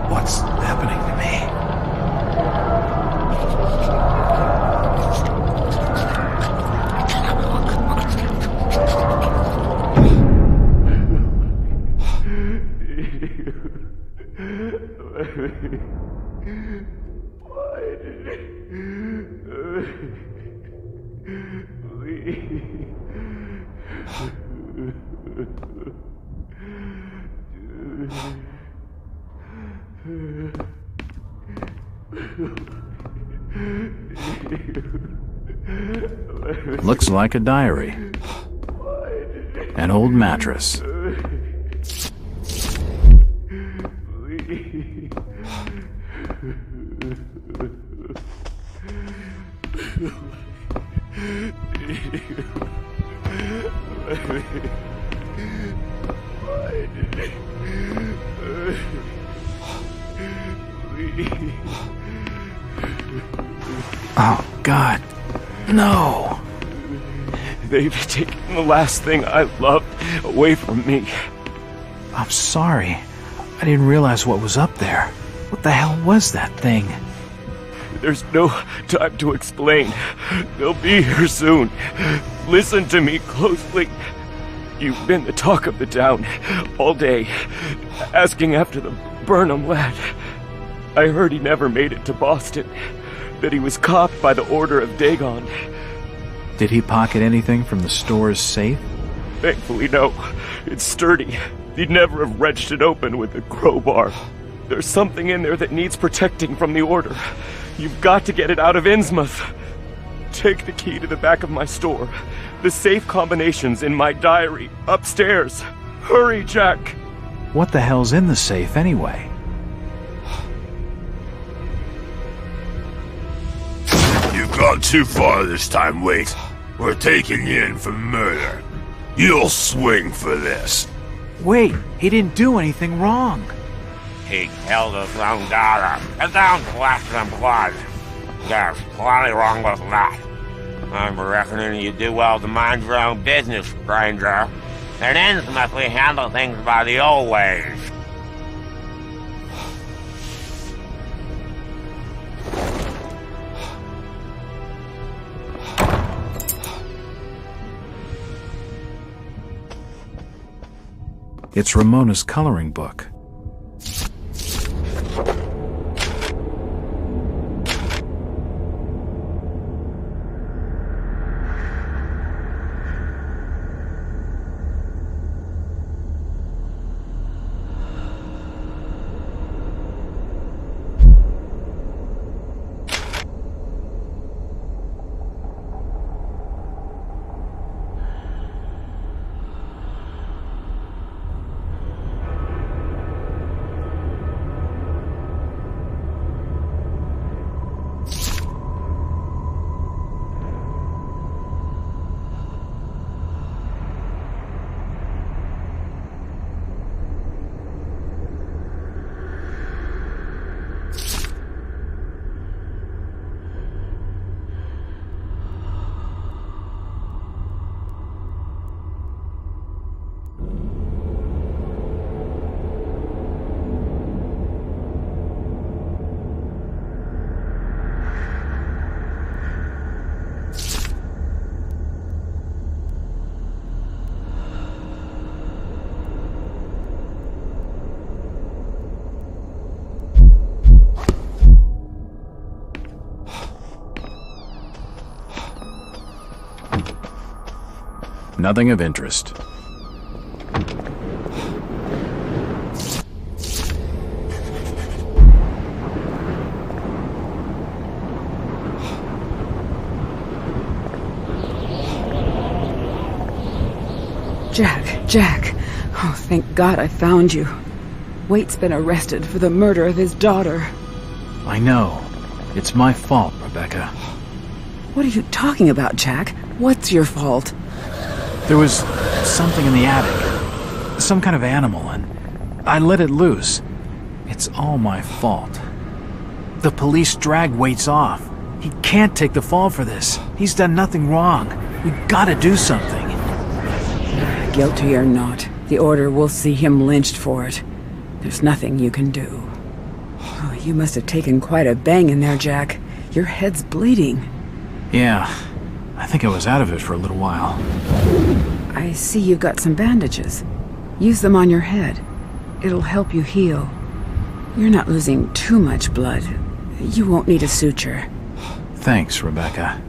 What's happening to me? Looks like a diary. An old mattress. Oh, God. No. They've taken the last thing I loved away from me. I'm sorry. I didn't realize what was up there. What the hell was that thing? There's no time to explain. They'll be here soon. Listen to me closely. You've been the talk of the town all day, asking after the Burnham lad. I heard he never made it to Boston, that he was copped by the order of Dagon. Did he pocket anything from the store's safe? Thankfully, no. It's sturdy. He'd never have wrenched it open with a crowbar. There's something in there that needs protecting from the order. You've got to get it out of Innsmouth. Take the key to the back of my store. The safe combination's in my diary, upstairs. Hurry, Jack! What the hell's in the safe, anyway? You've gone too far this time, Waits. We're taking you in for murder. You'll swing for this. Wait, he didn't do anything wrong. He killed his own daughter. It's down flesh and blood. There's plenty wrong with that. I'm reckoning you do well to mind your own business, stranger. In Innsmouth, we handle things by the old ways. It's Ramona's coloring book. Nothing of interest. Jack. Oh, thank God I found you. Waite's been arrested for the murder of his daughter. I know. It's my fault, Rebecca. What are you talking about, Jack? What's your fault? There was something in the attic. Some kind of animal, and I let it loose. It's all my fault. The police dragged Waits off. He can't take the fall for this. He's done nothing wrong. We've got to do something. Guilty or not, the Order will see him lynched for it. There's nothing you can do. Oh, you must have taken quite a bang in there, Jack. Your head's bleeding. Yeah, I think I was out of it for a little while. I see you've got some bandages. Use them on your head. It'll help you heal. You're not losing too much blood. You won't need a suture. Thanks, Rebecca.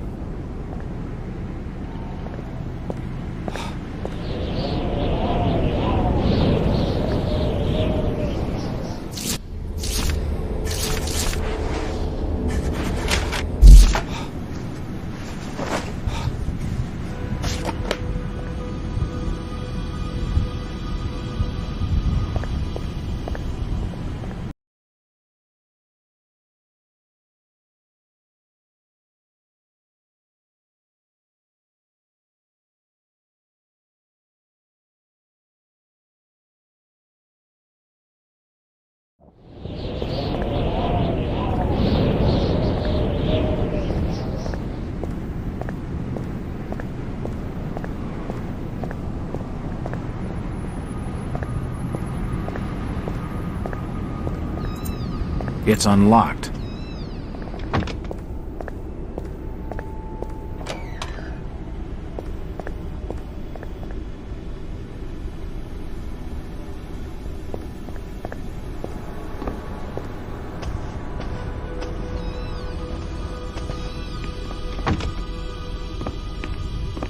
It's unlocked.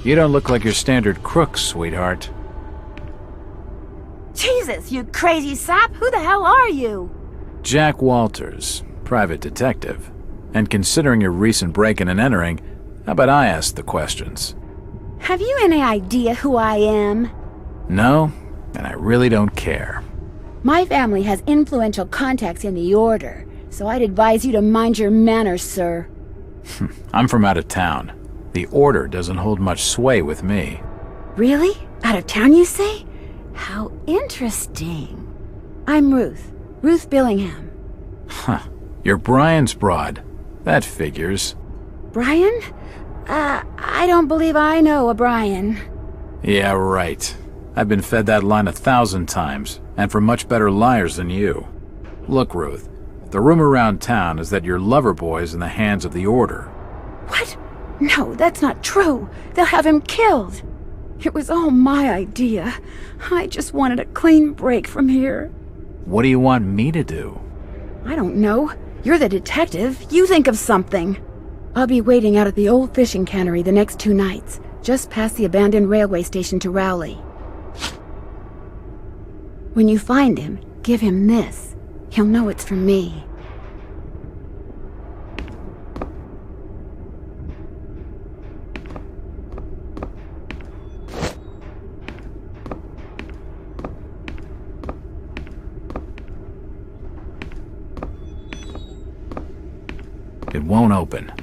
You don't look like your standard crook, sweetheart. Jesus, you crazy sap! Who the hell are you? Jack Walters, private detective. And considering your recent break-in and entering, how about I ask the questions? Have you any idea who I am? No, and I really don't care. My family has influential contacts in the Order, so I'd advise you to mind your manners, sir. I'm from out of town. The Order doesn't hold much sway with me. Really? Out of town, you say? How interesting. I'm Ruth Billingham. Huh. You're Brian's broad. That figures. Brian? I don't believe I know a Brian. Yeah, right. I've been fed that line 1,000 times, and from much better liars than you. Look, Ruth, the rumor around town is that your lover boy's in the hands of the Order. What? No, that's not true. They'll have him killed. It was all my idea. I just wanted a clean break from here. What do you want me to do? I don't know. You're the detective. You think of something. I'll be waiting out at the old fishing cannery the next 2 nights, just past the abandoned railway station to Rowley. When you find him, give him this. He'll know it's from me. It won't open.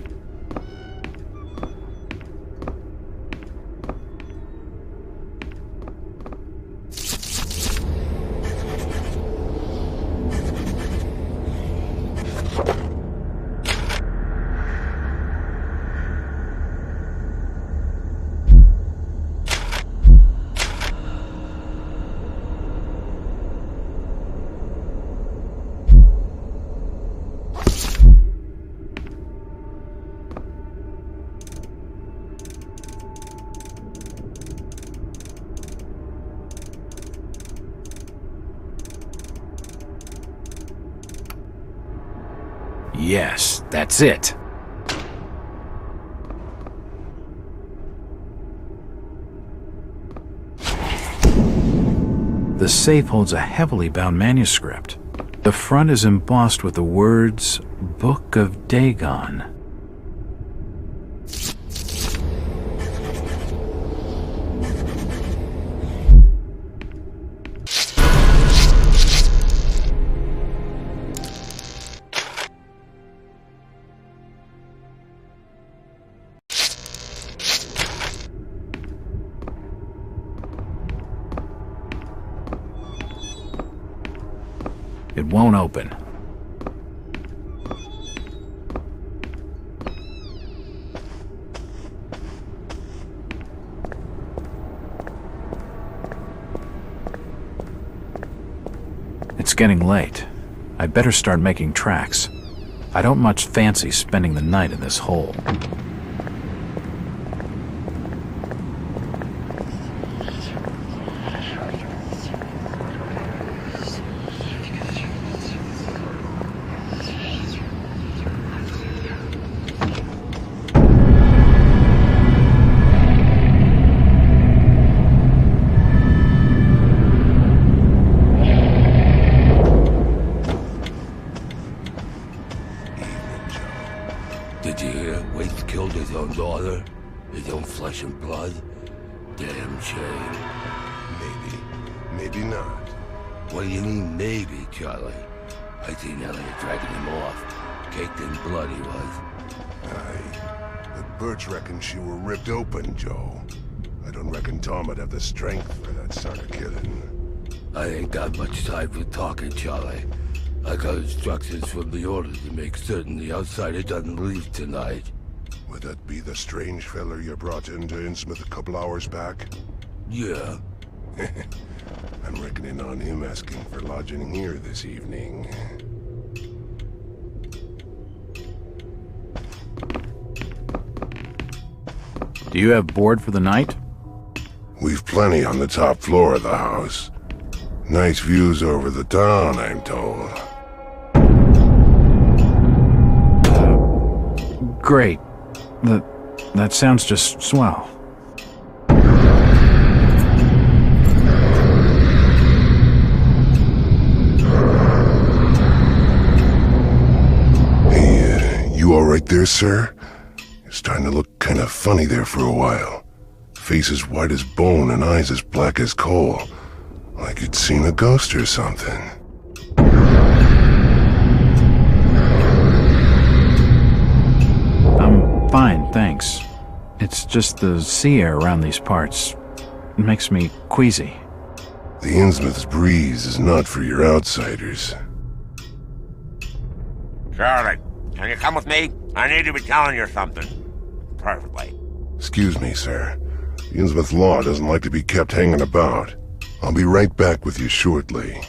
Yes, that's it. The safe holds a heavily bound manuscript. The front is embossed with the words, Book of Dagon. It won't open. It's getting late. I'd better start making tracks. I don't much fancy spending the night in this hole. Did you hear? Waite killed his own daughter? His own flesh and blood? Damn shame. Maybe not. What do you mean, maybe, Charlie? I seen Elliot dragging him off. Caked in blood he was. Aye. But Birch reckons she were ripped open, Joe. I don't reckon Tom would have the strength for that sort of killing. I ain't got much time for talking, Charlie. I got instructions from the order to make certain the outsider doesn't leave tonight. Would that be the strange feller you brought into Innsmouth a couple hours back? Yeah. I'm reckoning on him asking for lodging here this evening. Do you have board for the night? We've plenty on the top floor of the house. Nice views over the town, I'm told. Great. That sounds just swell. Hey, you all right there, sir? You're starting to look kind of funny there for a while. Face as white as bone and eyes as black as coal. Like you'd seen a ghost or something. I'm fine, thanks. It's just the sea air around these parts. It makes me queasy. The Innsmouth's breeze is not for your outsiders. Charlie, can you come with me? I need to be telling you something. Perfectly. Excuse me, sir. The Innsmouth law doesn't like to be kept hanging about. I'll be right back with you shortly.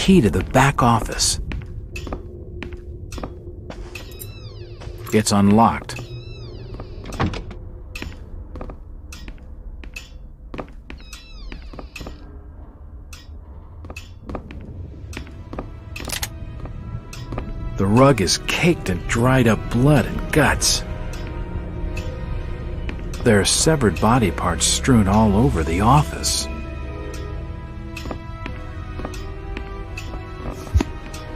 key to the back office. It's unlocked. The rug is caked in dried up blood and guts. There are severed body parts strewn all over the office.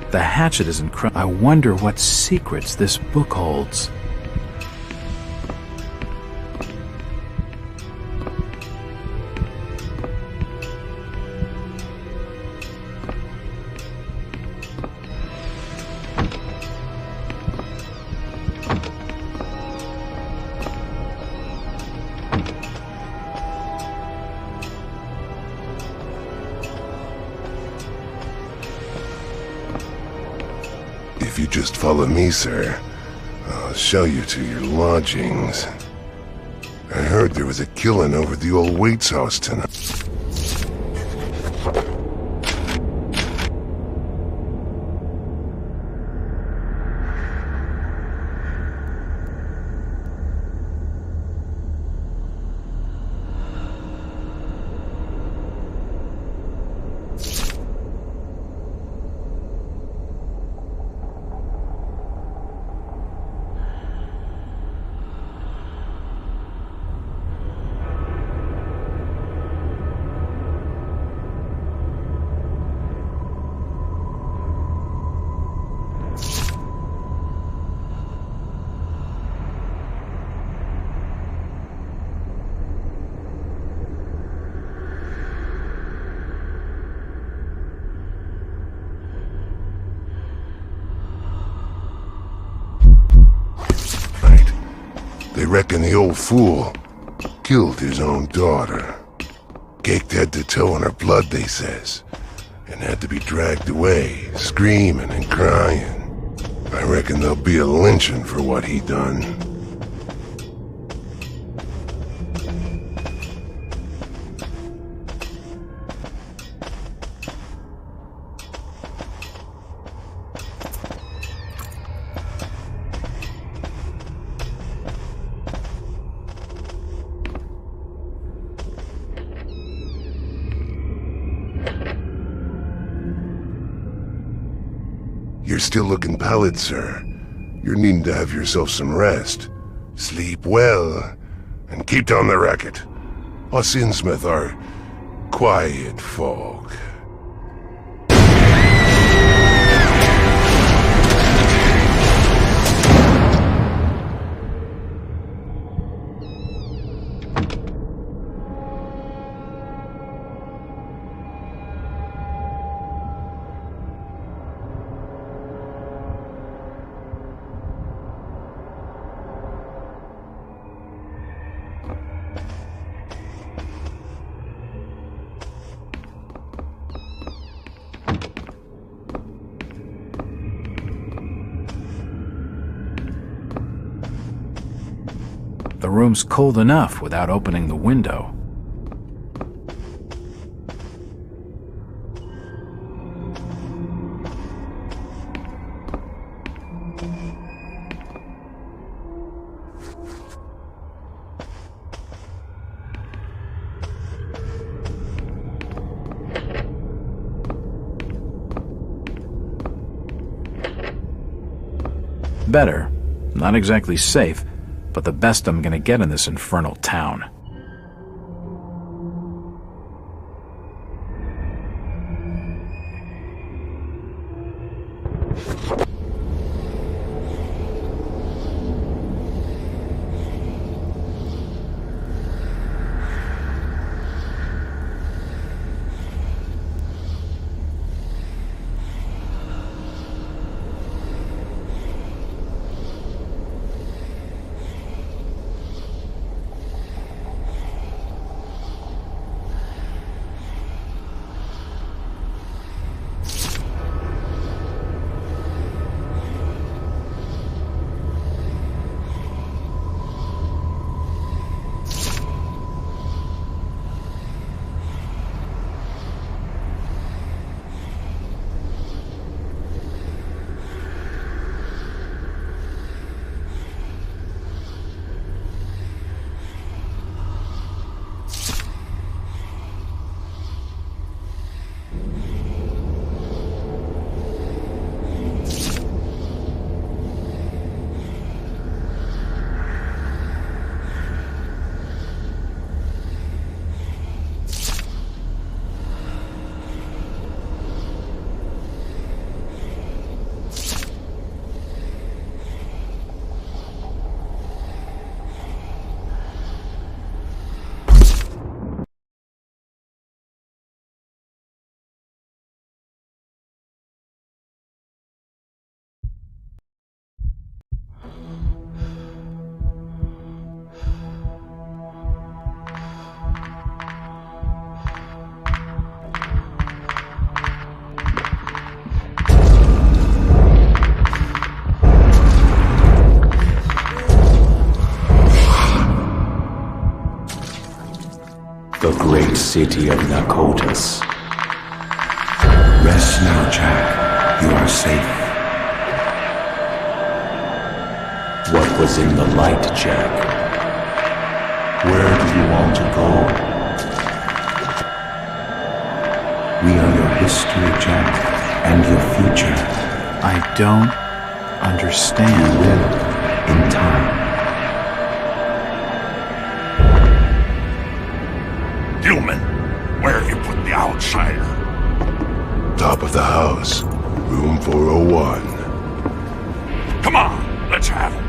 The hatchet is incredible. I wonder what secrets this book holds. If you just follow me, sir, I'll show you to your lodgings. I heard there was a killing over at the old Waits house tonight. They reckon the old fool killed his own daughter. Caked head to toe in her blood, they says, and had to be dragged away, screaming and crying. I reckon there'll be a lynching for what he done. You're still looking pallid, sir. You're needing to have yourself some rest. Sleep well, and keep down the racket. Us Innsmouth are quiet folk. The room's cold enough without opening the window. Better. Not exactly safe, but the best I'm gonna get in this infernal town. the great city of Nakotas. Rest now, Jack. You are safe. What was in the light, Jack? Where do you want to go? We are your history, Jack, and your future. I don't understand. Will, in time. Gilman, where have you put the outsider? Top of the house, room 401. Come on, let's have him.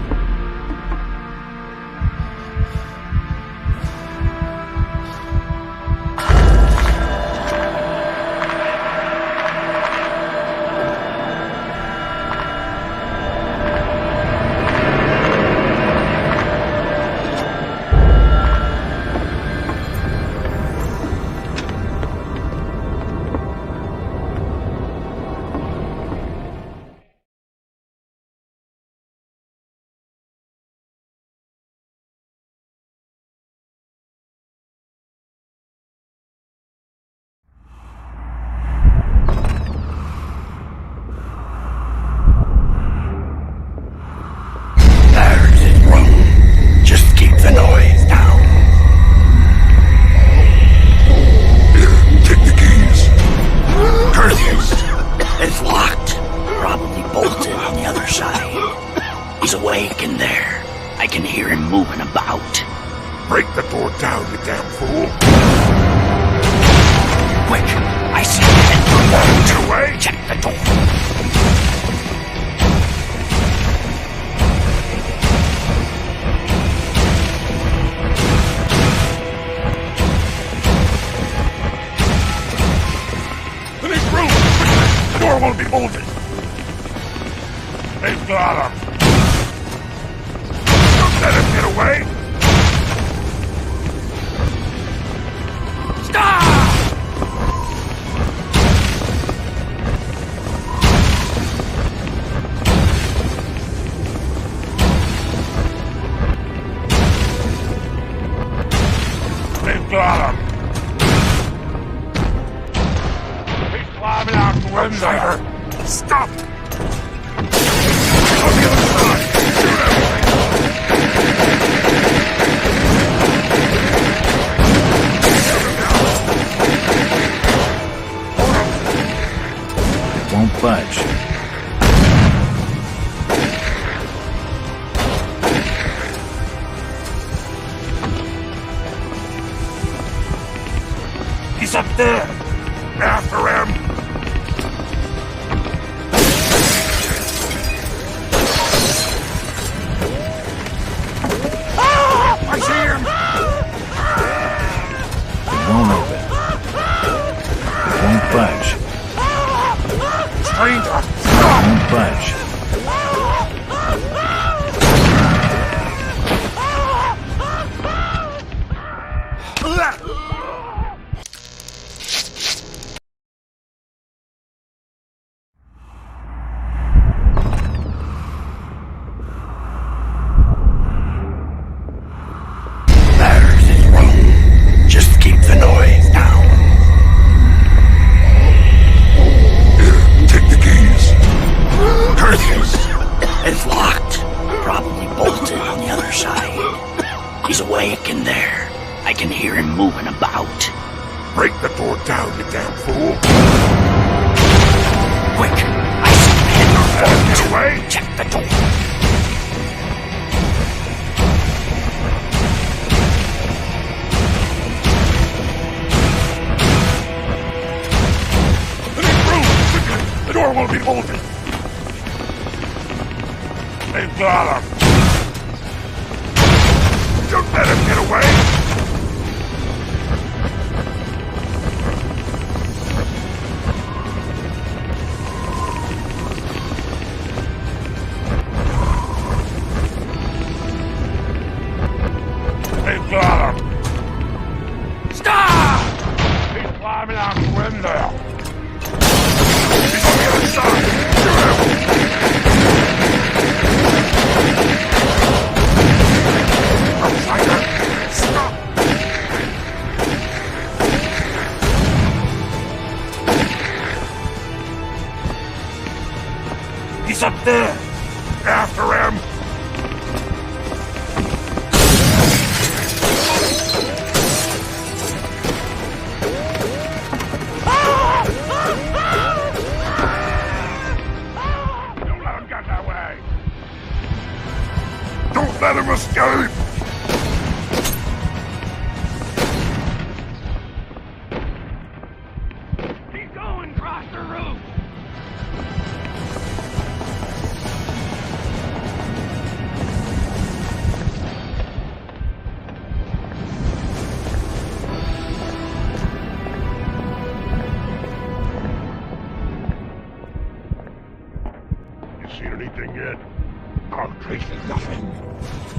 Basically nothing.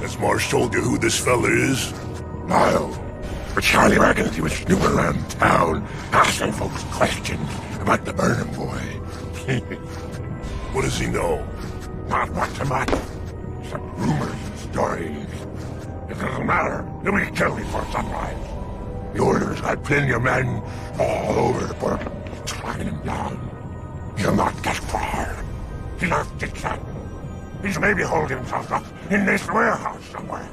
Has Marsh told you who this fella is? No. But Charlie reckons he was snooping around town, asking folks questions about the Burnham boy. What does he know? Not much so much. Some rumors and stories. It doesn't matter. He'll be killed before sunrise. The Order's got plenty of men all over the port, tracking him down. He'll not get far. He'll have to get. He's maybe holding himself up in this warehouse somewhere.